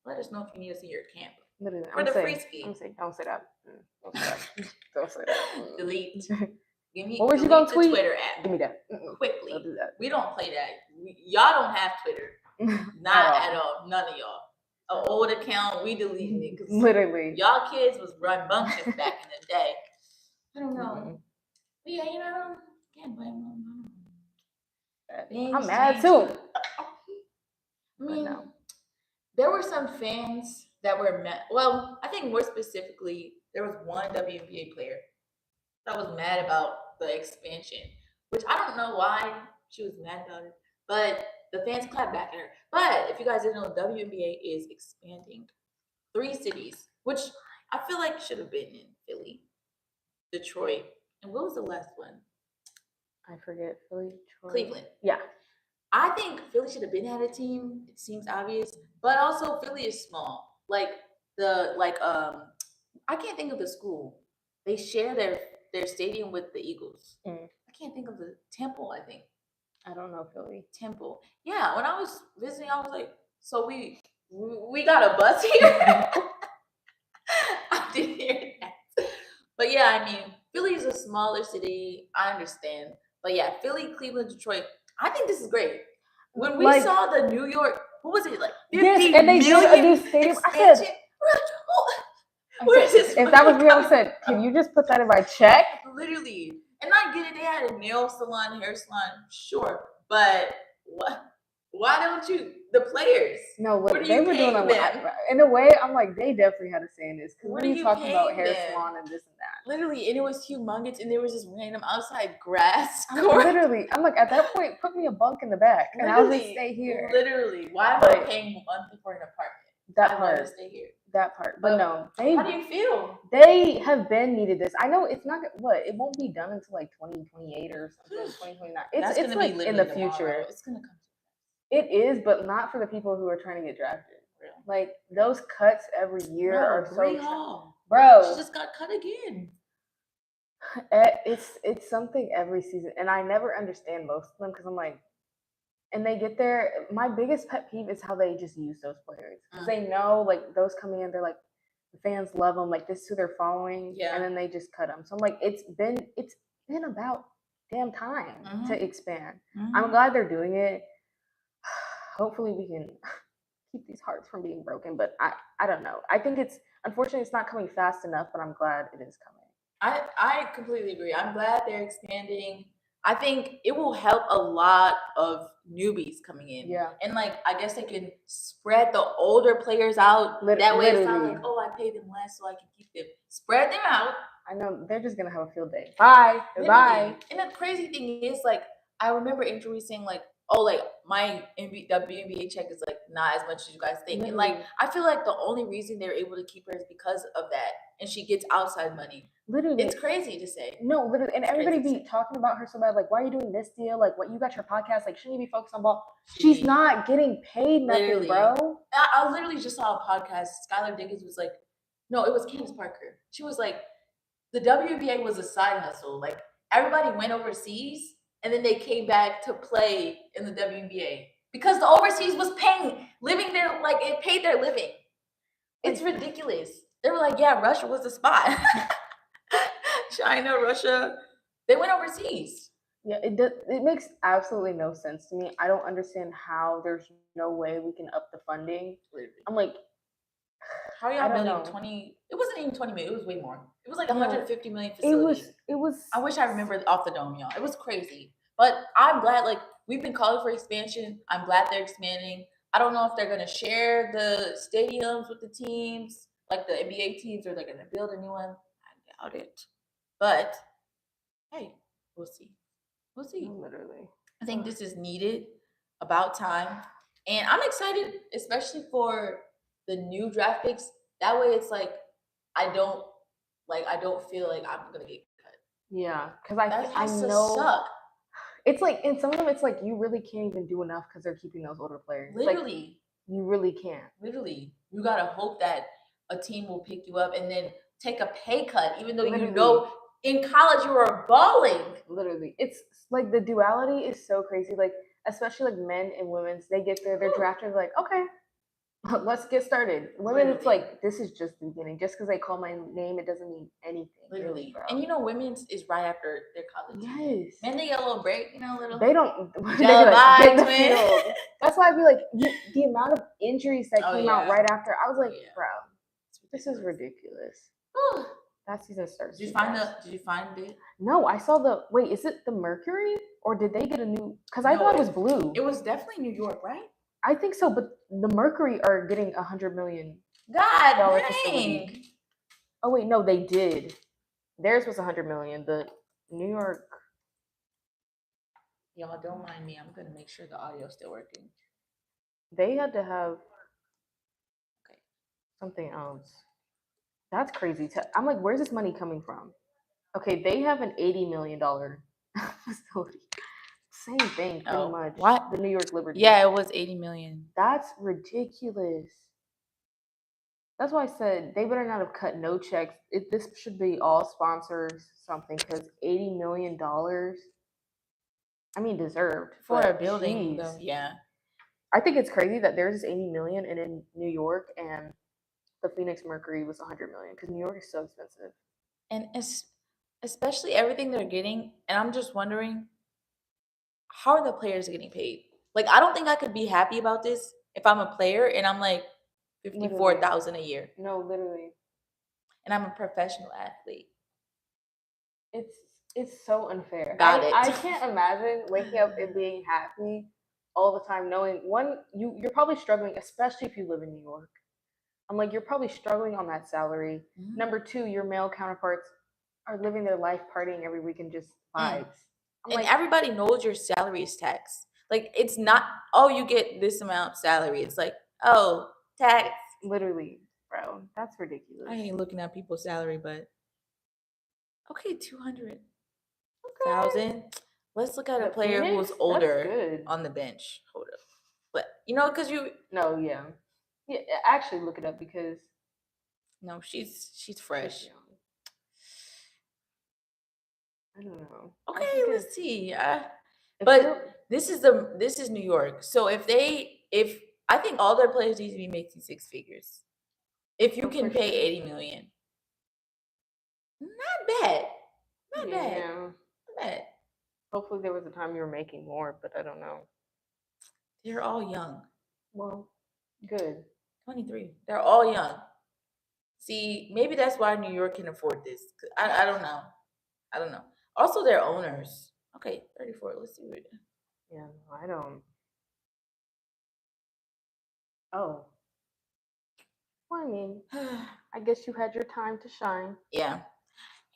S2: let us know if you need us in your camp.
S1: Literally,
S2: for the free ski.
S1: I'm saying, don't say that. Don't say that.
S2: Delete.
S1: What was you going to tweet?
S2: Twitter app.
S1: Give me that.
S2: Quickly.
S1: Don't do that.
S2: We don't play that. Y'all don't have Twitter. Not at all. None of y'all. An old account, we deleted it.
S1: Literally.
S2: Y'all kids was rambunctious back in the day. I don't know. But yeah, can't blame them.
S1: I'm mad too.
S2: I mean, there were some fans that were mad. Well, I think more specifically, there was one WNBA player that was mad about the expansion, which I don't know why she was mad about it, but the fans clapped back at her. But if you guys didn't know, WNBA is expanding 3 cities, which I feel like should have been in Philly, Detroit. And what was the last one?
S1: I forget. Philly, Detroit.
S2: Cleveland.
S1: Yeah.
S2: I think Philly should have been had a team. It seems obvious, but also Philly is small. Like I can't think of the school. They share their stadium with the Eagles. I can't think of the Temple. I think.
S1: I don't know Philly.
S2: Temple. Yeah. When I was visiting, I was like, so we got a bus here. I didn't hear that. But yeah, I mean, Philly is a smaller city. I understand. But yeah, Philly, Cleveland, Detroit. I think this is great. When we
S1: Like-
S2: saw the New York, what was it like? 50
S1: Yes, and they did a
S2: million
S1: new stadium. I
S2: expansion.
S1: said,
S2: Where is this
S1: if that was
S2: money
S1: real, I
S2: coming
S1: said, can you just put that in my check?
S2: Literally. And I get it, they had a nail salon, hair salon, sure. But what? Why don't you? The players.
S1: No,
S2: What are
S1: they
S2: you
S1: were doing
S2: paying them?
S1: in a way. I'm like, they definitely had a say in this because
S2: What
S1: we
S2: are
S1: were
S2: you
S1: talking about
S2: paying
S1: hair
S2: them?
S1: salon and this and that.
S2: Literally, and it was humongous, and there was just random outside grass.
S1: Literally, I'm like, at that point, put me a bunk in the back, and I'll just stay here.
S2: Literally, why am I paying monthly for an apartment?
S1: That
S2: I'd rather
S1: part,
S2: stay here.
S1: that part. But no,
S2: how do you feel?
S1: They have been needed this. I know it's not what it won't be done until like 2028 or something, 2029. It's like in the future.
S2: It's gonna come.
S1: It is, but not for the people who are trying to get drafted. Like those cuts every year are so. Bro,
S2: she just got cut again.
S1: It's something every season, and I never understand most of them because I'm like, and they get there. My biggest pet peeve is how they just use those players because they know like those coming in, they're like the fans love them, like this is who they're following, and then they just cut them. So I'm like, it's been about damn time to expand. I'm glad they're doing it. Hopefully we can keep these hearts from being broken, but I don't know. I think unfortunately it's not coming fast enough, but I'm glad it is coming.
S2: I completely agree. I'm glad they're expanding. I think it will help a lot of newbies coming in.
S1: Yeah.
S2: And like I guess they can spread the older players out. That way it's not like, oh, I paid them less so I can keep them. Spread them out.
S1: I know they're just gonna have a field day. Bye. Bye.
S2: And the crazy thing is, like, I remember injuries saying like, oh, like my WNBA check is like not as much as you guys think. And like I feel like the only reason they're able to keep her is because of that. And she gets outside money.
S1: Literally,
S2: it's crazy to say.
S1: No, literally, and everybody be talking about her so bad. Like, why are you doing this deal? Like, what you got your podcast? Like, shouldn't you be focused on ball? She's not getting paid nothing, bro.
S2: I literally just saw a podcast. Skylar Diggins was like, no, it was Candace Parker. She was like, the WNBA was a side hustle. Like everybody went overseas and then they came back to play in the WNBA because the overseas was living there, like it paid their living. It's ridiculous. They were like, yeah, Russia was the spot. China, Russia, they went overseas.
S1: Yeah, it makes absolutely no sense to me. I don't understand how there's no way we can up the funding. I'm like,
S2: how y'all building 20? It wasn't even 20 million. It was way more. It was like 150 million facility.
S1: It was.
S2: I wish I remember off the dome, y'all. It was crazy. But I'm glad, like, we've been calling for expansion. I'm glad they're expanding. I don't know if they're gonna share the stadiums with the teams, like the NBA teams, or they're gonna build a new one. I doubt it. But hey, we'll see. We'll see.
S1: Literally.
S2: I think this is needed, about time. And I'm excited, especially for the new draft picks. That way it's like I don't feel like I'm gonna get cut.
S1: Yeah, because I know
S2: suck.
S1: It's like in some of them it's like you really can't even do enough because they're keeping those older players.
S2: Literally.
S1: Like, you really can't.
S2: Literally. You gotta hope that a team will pick you up and then take a pay cut, even though you know in college you were balling.
S1: Literally. It's like the duality is so crazy. Like, especially like men and women's, they get there, they're drafted, like, okay, let's get started. Women, it's like, this is just the beginning. Just because they call my name, it doesn't mean anything.
S2: Literally. And you know, women's is right after their college.
S1: Yes.
S2: Men, they get a little break, you know, a little.
S1: They don't.
S2: Get in the field.
S1: That's why I'd be like, the amount of injuries that came out right after, I was like, bro, this is ridiculous. That season starts.
S2: Did you find it?
S1: No, I saw wait, is it the Mercury? Or did they get a new? Because I thought it was blue.
S2: It was definitely New York, right?
S1: I think so, but the Mercury are getting $100 million.
S2: God dang.
S1: Oh wait, no, they did. Theirs was $100 million. The New York.
S2: Y'all don't mind me. I'm gonna make sure the audio's still working.
S1: They had to have something else. That's crazy. I'm like, where's this money coming from? Okay, they have an $80 million facility. Same thing, pretty much.
S2: What?
S1: The New York Liberty.
S2: Yeah, it was 80 million.
S1: That's ridiculous. That's why I said they better not have cut no checks. This should be all sponsors, something, because $80 million. I mean, deserved
S2: for a building. Though, yeah.
S1: I think it's crazy that theirs is 80 million, and in New York and the Phoenix Mercury was 100 million because New York is so expensive.
S2: And it's especially everything they're getting. And I'm just wondering, how are the players getting paid? Like, I don't think I could be happy about this if I'm a player and I'm like
S1: Literally.
S2: 54,000 a year,
S1: No, literally.
S2: and I'm a professional athlete.
S1: It's so unfair.
S2: Got it.
S1: I can't imagine waking up and being happy all the time, knowing one, you're probably struggling, especially if you live in New York. I'm like, you're probably struggling on that salary.
S2: Mhm.
S1: Number two, your male counterparts are living their life partying every weekend, just vibes. I'm
S2: And
S1: like,
S2: everybody knows your salary is taxed. Like, it's not, oh, you get this amount salary. It's like, oh, tax.
S1: literally, bro, that's ridiculous.
S2: I ain't looking at people's salary, but okay, 200,000.
S1: Okay.
S2: Let's look at a
S1: The
S2: player
S1: Phoenix?
S2: who's
S1: That's
S2: older
S1: good.
S2: on the bench. Hold up. But, you know, because you,
S1: No, yeah. Yeah, actually look it up because
S2: no, she's
S1: she's
S2: fresh.
S1: young. I don't know. I
S2: Okay,
S1: think
S2: let's see.
S1: if
S2: But
S1: you're-
S2: this is New York. So if I think all their players need to be making six figures. If you
S1: Oh,
S2: can
S1: for
S2: pay
S1: sure.
S2: 80 million. Not bad. Not bad.
S1: Yeah.
S2: Not bad.
S1: Hopefully there was a time you were making more, but I don't know.
S2: They're all young.
S1: Well, good.
S2: 23. They're all young. See, maybe that's why New York can afford this. I don't know. I don't know. Also, they're owners. Okay, 34. Let's see what.
S1: Yeah, I don't. Oh. Well, I mean, I guess you had your time to shine.
S2: Yeah.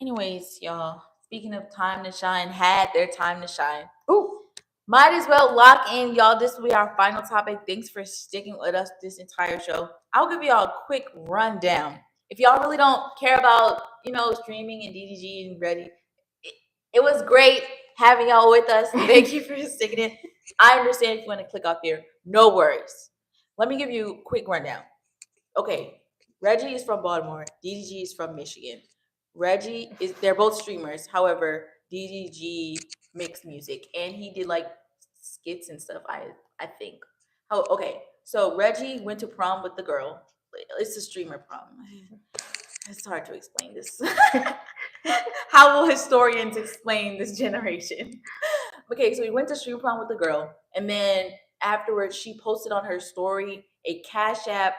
S2: Anyways, y'all, speaking of time to shine, had their time to shine.
S1: Ooh.
S2: Might as well lock in, y'all. This will be our final topic. Thanks for sticking with us this entire show. I'll give y'all a quick rundown. If y'all really don't care about, streaming and DDG and Ready, it was great having y'all with us. Thank you for sticking in. I understand if you want to click off here. No worries. Let me give you a quick rundown. Okay, Reggie is from Baltimore. DDG is from Michigan. They're both streamers. However, DDG makes music and he did like skits and stuff, I think. Oh, okay. So Reggie went to prom with the girl. It's a streamer prom. It's hard to explain this. How will historians explain this generation? Okay, so he went to stream prom with the girl, and then afterwards she posted on her story a Cash App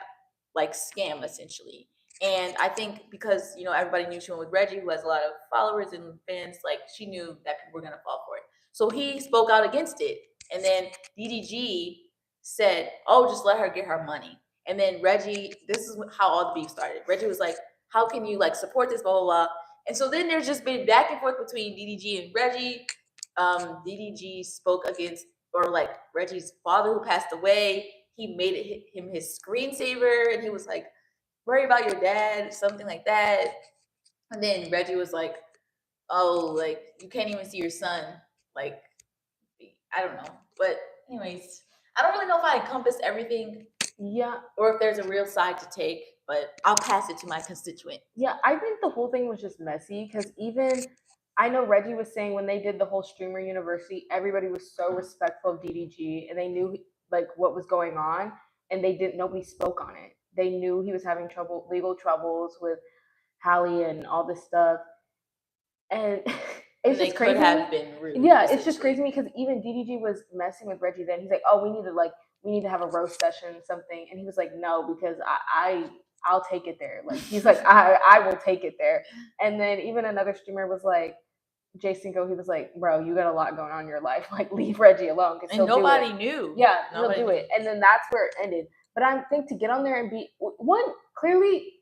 S2: like scam essentially. And I think because everybody knew she went with Reggie, who has a lot of followers and fans, like she knew that people were gonna fall for it. So he spoke out against it, and then DDG said, "Oh, just let her get her money." And then Reggie, this is how all the beef started. Reggie was like, "How can you like support this, blah blah blah?" And so then there's just been back and forth between DDG and Reggie. DDG spoke against, or like Reggie's father who passed away. He made him his screensaver, and he was like, "Worry about your dad," something like that. And then Reggie was like, "Oh, like you can't even see your son." Like, I don't know. But anyways, I don't really know if I encompass everything.
S1: Yeah.
S2: Or if there's a real side to take, but I'll pass it to my constituent.
S1: Yeah, I think the whole thing was just messy because even I know Reggie was saying when they did the whole streamer university, everybody was so respectful of DDG and they knew like what was going on and nobody spoke on it. They knew he was having legal troubles with Hallie and all this stuff. And it's
S2: They
S1: just crazy.
S2: Could have been rude.
S1: Yeah, it's just crazy because even DDG was messing with Reggie then. He's like, "Oh, we need to have a roast session, something," and he was like, "No, because I'll take it there." Like he's like, I will take it there. And then even another streamer was like, Jacinco, he was like, "Bro, you got a lot going on in your life. Like leave Reggie alone."
S2: And nobody knew.
S1: Yeah,
S2: nobody
S1: he'll do it. And then that's where it ended. But I think to get on there and be one, clearly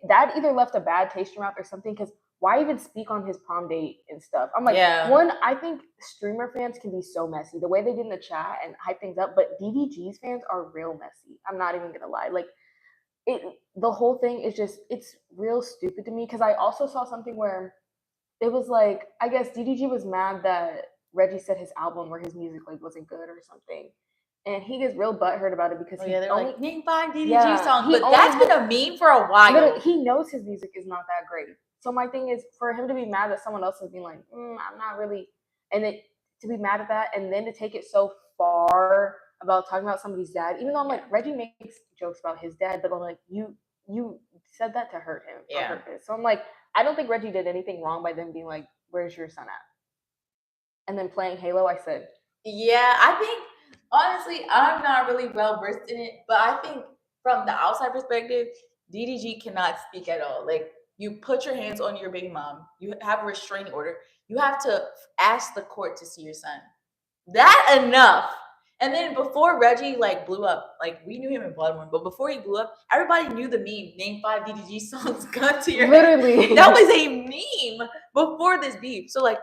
S1: that either left a bad taste in your mouth or something because why even speak on his prom date and stuff? I'm like, one, I think streamer fans can be so messy. The way they did in the chat and hype things up, but DDG's fans are real messy. I'm not even gonna lie. Like the whole thing is just it's real stupid to me because I also saw something where it was like I guess DDG was mad that Reggie said his album or his music like wasn't good or something. And he gets real butthurt about it because
S2: they're like, name 5 DDG songs. But that's been a meme for a
S1: while. He knows his music is not that great. So my thing is for him to be mad that someone else is being like, I'm not really, and then to be mad at that and then to take it so far about talking about somebody's dad, even though I'm like, Reggie makes jokes about his dad, but I'm like, you said that to hurt him.
S2: Yeah.
S1: On purpose. So I'm like, I don't think Reggie did anything wrong by them being like, "Where's your son at?" And then playing Halo. I said,
S2: yeah, I think honestly, I'm not really well versed in it, but I think from the outside perspective, DDG cannot speak at all. Like you put your hands on your baby mom, you have a restraining order, you have to ask the court to see your son. That enough. And then before Reggie like blew up, like we knew him in Baltimore, but before he blew up, everybody knew the meme. Name 5 DDG songs, gun to your head.
S1: literally.
S2: That was a meme before this beef. So like,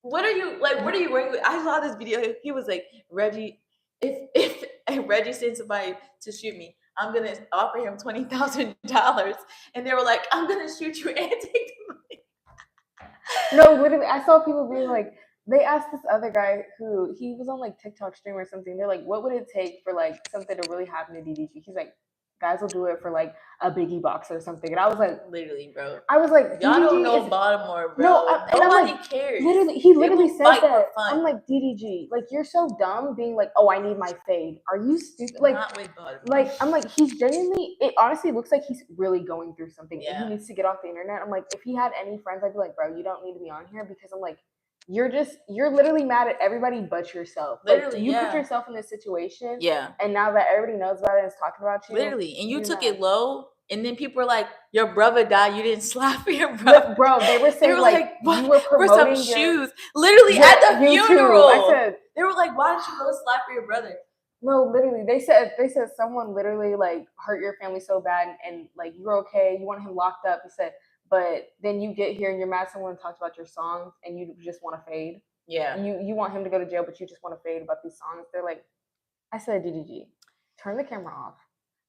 S2: what are you like? What are you wearing? I saw this video. He was like, Reggie, if Reggie sends somebody to shoot me, I'm gonna offer him $20,000. And they were like, I'm gonna shoot you and take the money.
S1: No, literally, I saw people being like, they asked this other guy who he was on like TikTok stream or something. They're like, what would it take for like something to really happen to DDG? He's like, guys will do it for like a Biggie box or something. And I was like,
S2: Literally, bro.
S1: I was like,
S2: Y'all don't
S1: DDG
S2: know
S1: is
S2: Baltimore, bro.
S1: no, and I'm
S2: Nobody
S1: like,
S2: cares.
S1: literally, he
S2: They
S1: literally
S2: will
S1: said
S2: fight for
S1: that.
S2: fun.
S1: I'm like, DDG, like you're so dumb, being like, oh, I need my fade. Are you stupid? Like,
S2: Not with Baltimore.
S1: like I'm like, he's genuinely. It honestly looks like he's really going through something,
S2: Yeah.
S1: and he needs to get off the internet. I'm like, if he had any friends, I'd be like, bro, you don't need to be on here because I'm like, you're literally mad at everybody but yourself.
S2: Literally,
S1: like, you
S2: yeah.
S1: put yourself in this situation,
S2: Yeah,
S1: and now that everybody knows about it and is talking about you,
S2: literally. And you
S1: you're
S2: took
S1: mad.
S2: it low, and then people were like, your brother died, you didn't slap your brother.
S1: Bro, they were saying like you were
S2: for
S1: promoting
S2: some
S1: your,
S2: shoes. Literally
S1: your
S2: at the
S1: YouTube.
S2: funeral.
S1: I said,
S2: they were like, why didn't you go slap your brother?
S1: no, literally, they said someone literally like hurt your family so bad, and like you're okay, you want him locked up. He said, but then you get here and you're mad someone talks about your songs and you just want to fade.
S2: Yeah.
S1: You want him to go to jail, but you just want to fade about these songs. They're like, I said, DDG, turn the camera off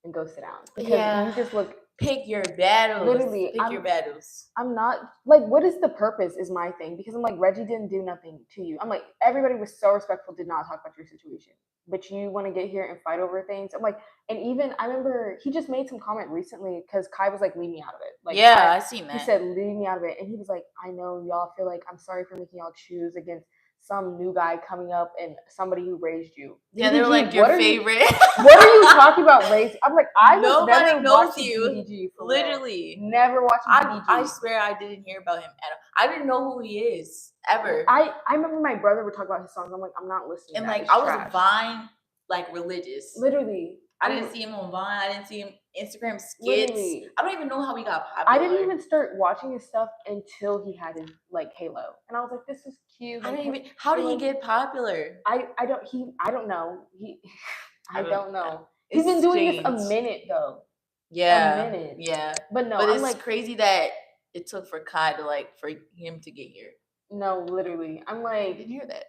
S1: and go sit down because you just look.
S2: Pick your battles.
S1: Literally,
S2: pick your battles.
S1: I'm not like, what is the purpose? Is my thing, because I'm like, Reggie didn't do nothing to you. I'm like, everybody was so respectful, did not talk about your situation, but you want to get here and fight over things. I'm like, and even I remember he just made some comment recently because Kai was like, leave me out of it. Like,
S2: yeah, I seen that.
S1: He said, leave me out of it, and he was like, I know y'all feel like I'm sorry for making y'all choose against some new guy coming up and somebody who raised you.
S2: Yeah, they were like your favorite.
S1: What are you talking about, raising? I'm like,
S2: Nobody
S1: was never
S2: knows
S1: watching
S2: you.
S1: DDG.
S2: Literally,
S1: never watching DDG.
S2: I swear I didn't hear about him at all. I didn't know who he is ever.
S1: I remember my brother would talk about his songs. I'm like, I'm not listening.
S2: And
S1: to that.
S2: like, I was Vine like religious.
S1: Literally,
S2: I didn't see him on Vine. I didn't see him Instagram skits.
S1: Literally.
S2: I don't even know how he got popular.
S1: I didn't even start watching his stuff until he had his like Halo, and I was like, this is cute.
S2: I didn't even. How did he get popular?
S1: I don't know. I don't know.
S2: He's
S1: been doing this a minute though.
S2: Yeah,
S1: a minute.
S2: Yeah,
S1: but no,
S2: but
S1: I'm
S2: it's
S1: like
S2: crazy that it took for Kai to like for him to get here.
S1: No, literally, I'm like,
S2: I didn't hear that.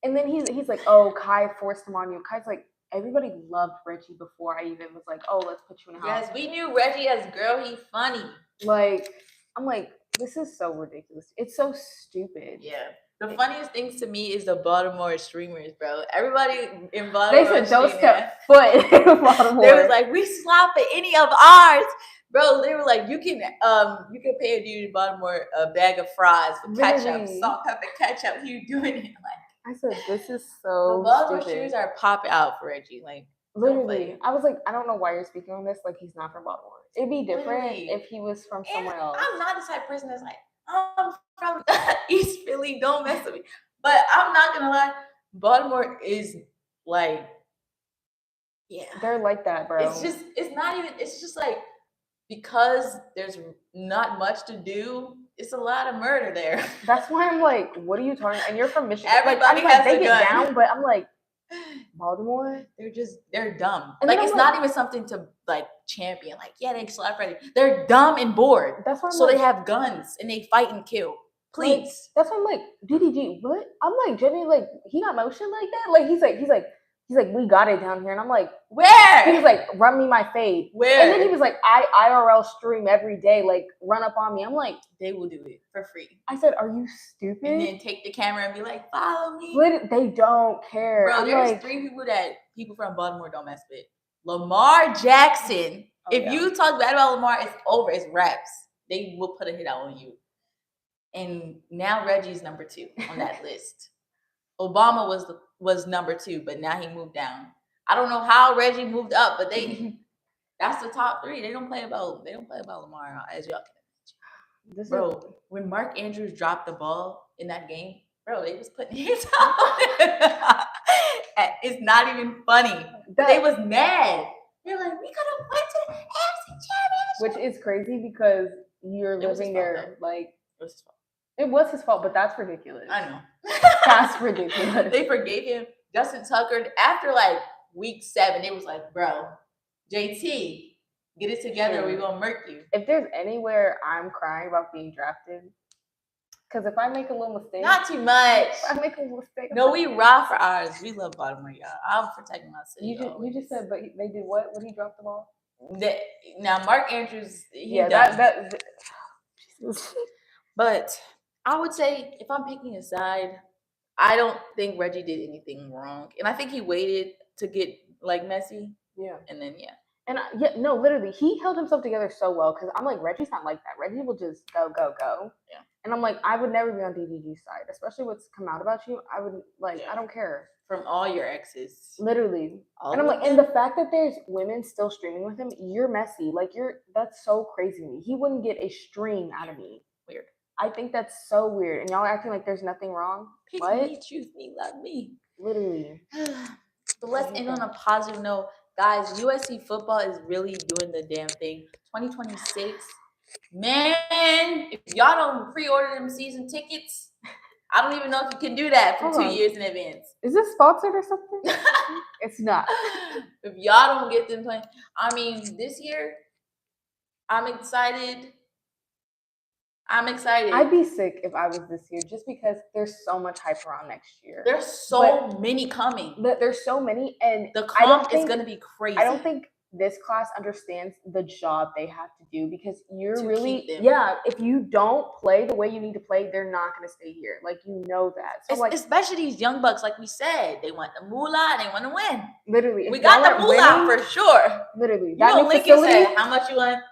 S1: And then he's like, oh, Kai forced him on you. Kai's like, everybody loved Reggie before I even was like, oh, let's put you in a house.
S2: Yes, we knew Reggie as girl. He funny.
S1: Like, I'm like, this is so ridiculous. It's so stupid.
S2: Yeah. The funniest things to me is the Baltimore streamers, bro. Everybody in Baltimore.
S1: They said don't step foot in Baltimore.
S2: They was like, we slap at any of ours. Bro, they were like, you can pay a dude in Baltimore a bag of fries with ketchup, salt, pepper, ketchup. You doing it? Like,
S1: I said, this is so
S2: the Baltimore
S1: stupid.
S2: shoes are popping out for Reggie. Like,
S1: literally, I was like, I don't know why you're speaking on this. Like, he's not from Baltimore. It'd be different if he was from somewhere else.
S2: I'm not the type of person that's like, I'm from East Philly, don't mess with me. But I'm not gonna lie, Baltimore is like, yeah,
S1: they're like that, bro.
S2: It's just like, because there's not much to do, it's a lot of murder there.
S1: That's why I'm like, what are you talking? And you're from Michigan.
S2: Everybody
S1: has
S2: they
S1: get down, but I'm like, Baltimore,
S2: they're dumb.
S1: And
S2: like, it's not even something to like champion. Like, yeah, they slap Reggie. They're dumb and bored. That's why. So they have guns and they fight and kill. Please.
S1: Like, that's why I'm like, DDG, what? I'm like, Jimmy, like, he got motion like that? Like, he's like, we got it down here. And I'm like,
S2: where?
S1: He was like, run me my fade.
S2: Where?
S1: And then he was like, I IRL stream every day. Like, run up on me. I'm like,
S2: they will do it for free.
S1: I said, are you stupid?
S2: And then take the camera and be like, follow me.
S1: They don't care.
S2: Bro, there's like, 3 people that people from Baltimore don't mess with. Lamar Jackson. If you talk bad about Lamar, it's over. It's raps. They will put a hit out on you. And now Reggie's number 2 on that list. Obama was number 2, but now he moved down. I don't know how Reggie moved up, but that's the top 3. They don't play about Lamar, as y'all can Bro, when Mark Andrews dropped the ball in that game, bro, they was putting his on. It's not even funny. They was mad. They're like, we could have went to the AFC Championship.
S1: Which is crazy because you're living there, like,
S2: it was his fault.
S1: It was his fault, but that's ridiculous.
S2: I know.
S1: That's ridiculous.
S2: They forgave him. Justin Tucker, after like week 7, it was like, bro, JT, get it together. We're going to murk you.
S1: If there's anywhere I'm crying about being drafted, because if I make a little mistake.
S2: Not too much.
S1: If I make a little mistake.
S2: No, we ride for ours. We love Baltimore, y'all. I'm protecting my city.
S1: You just said, but they did what when he dropped the ball?
S2: Now, Mark Andrews, But I would say if I'm picking a side, I don't think Reggie did anything wrong. And I think he waited to get like messy.
S1: Yeah.
S2: And then,
S1: And literally, he held himself together so well because I'm like, Reggie's not like that. Reggie will just go.
S2: Yeah.
S1: And I'm like, I would never be on DDG's side, especially what's come out about you. I would I don't care.
S2: From all your exes.
S1: Literally. And I'm like, and the fact that there's women still streaming with him, you're messy. Like, that's so crazy to me. He wouldn't get a stream out of me.
S2: Weird.
S1: I think that's so weird. And y'all are acting like there's nothing wrong.
S2: Pick me, choose me, love me.
S1: Literally.
S2: But let's end on a positive note. Guys, USC football is really doing the damn thing. 2026. Man, if y'all don't pre-order them season tickets, I don't even know if you can do that for 2 years in advance.
S1: Is this sponsored or something? It's not.
S2: If y'all don't get them playing, I mean, this year, I'm excited.
S1: I'd be sick if I was this year just because there's so much hype around next year.
S2: There's so many coming.
S1: There's so many, and
S2: the comp is going to be crazy.
S1: I don't think this class understands the job they have to do because you're really, if you don't play the way you need to play, they're not going to stay here. Like, you know that. So
S2: especially these young bucks, like we said, they want the moolah, they want to win.
S1: Literally.
S2: We got the moolah for sure.
S1: Literally.
S2: That new Lincoln said, how much you want?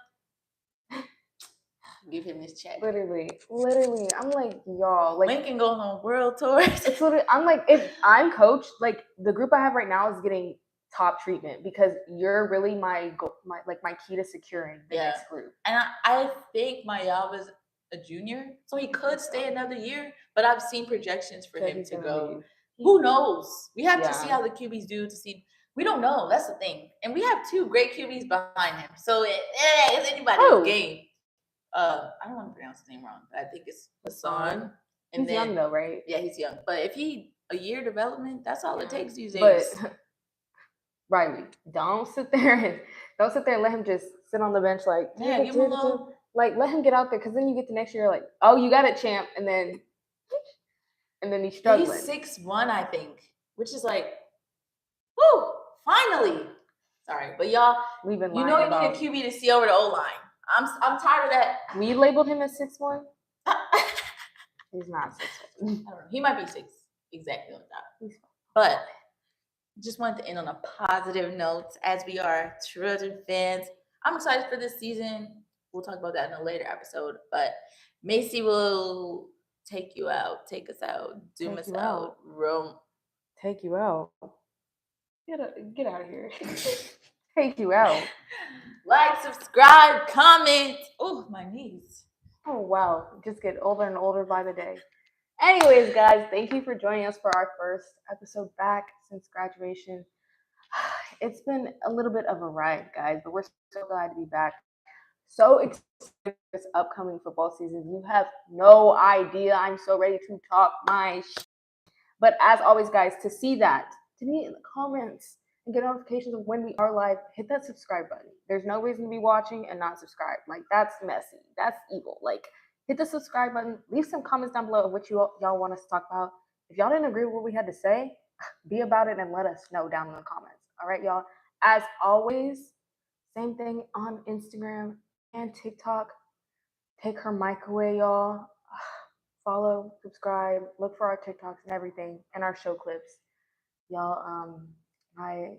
S2: Give him this check.
S1: Literally. I'm like, y'all. Like,
S2: Lincoln goes on world tours.
S1: It's literally, I'm like, if I'm coached, like, the group I have right now is getting top treatment because you're really my key to securing the next group.
S2: And I think Mayaba's a junior, so he could stay another year, but I've seen projections for him to go. Who knows? We have to see how the QBs do to see. We don't know. That's the thing. And we have 2 great QBs behind him. So it's anybody's game. I don't want to pronounce his name wrong, but I think it's Hassan.
S1: He's young though, right?
S2: Yeah, he's young. But if he a year development, that's all it takes these days.
S1: But Riley, don't sit there and let him just sit on the bench like
S2: give him a little,
S1: like let him get out there because then you get to next year like, oh, you got it, champ, and then he's struggling.
S2: He's 6'1", I think, which is like, whoo, finally. Sorry, but y'all, we've been you need a QB to see over the O line. I'm tired of that.
S1: We labeled him as 6'1". He's not 6'1".
S2: I don't know. He might be 6 exactly on that. But just wanted to end on a positive note as we are Trojan fans. I'm excited for this season. We'll talk about that in a later episode. But Macy will take us out, doom us out, Rome.
S1: Take you out. Get out of here. Take you out.
S2: Like, subscribe, comment. Oh, my knees.
S1: Oh, wow. Just get older and older by the day. Anyways, guys, thank you for joining us for our first episode back since graduation. It's been a little bit of a ride, guys, but we're so glad to be back. So excited for this upcoming football season. You have no idea. I'm so ready to talk my shit. But as always, guys, to see that, to me in the comments, and get notifications of when we are live, hit that subscribe button. There's no reason to be watching and not subscribe. Like, that's messy. That's evil. Like, hit the subscribe button. Leave some comments down below of what y'all want us to talk about. If y'all didn't agree with what we had to say, be about it and let us know down in the comments. All right, y'all. As always, same thing on Instagram and TikTok. Take her mic away, y'all. Follow, subscribe, look for our TikToks and everything and our show clips. Y'all, my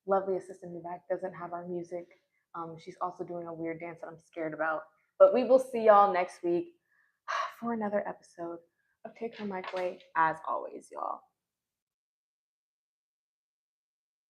S1: lovely assistant in the back doesn't have our music. She's also doing a weird dance that I'm scared about. But we will see y'all next week for another episode of Take Her Mic Away, as always, y'all.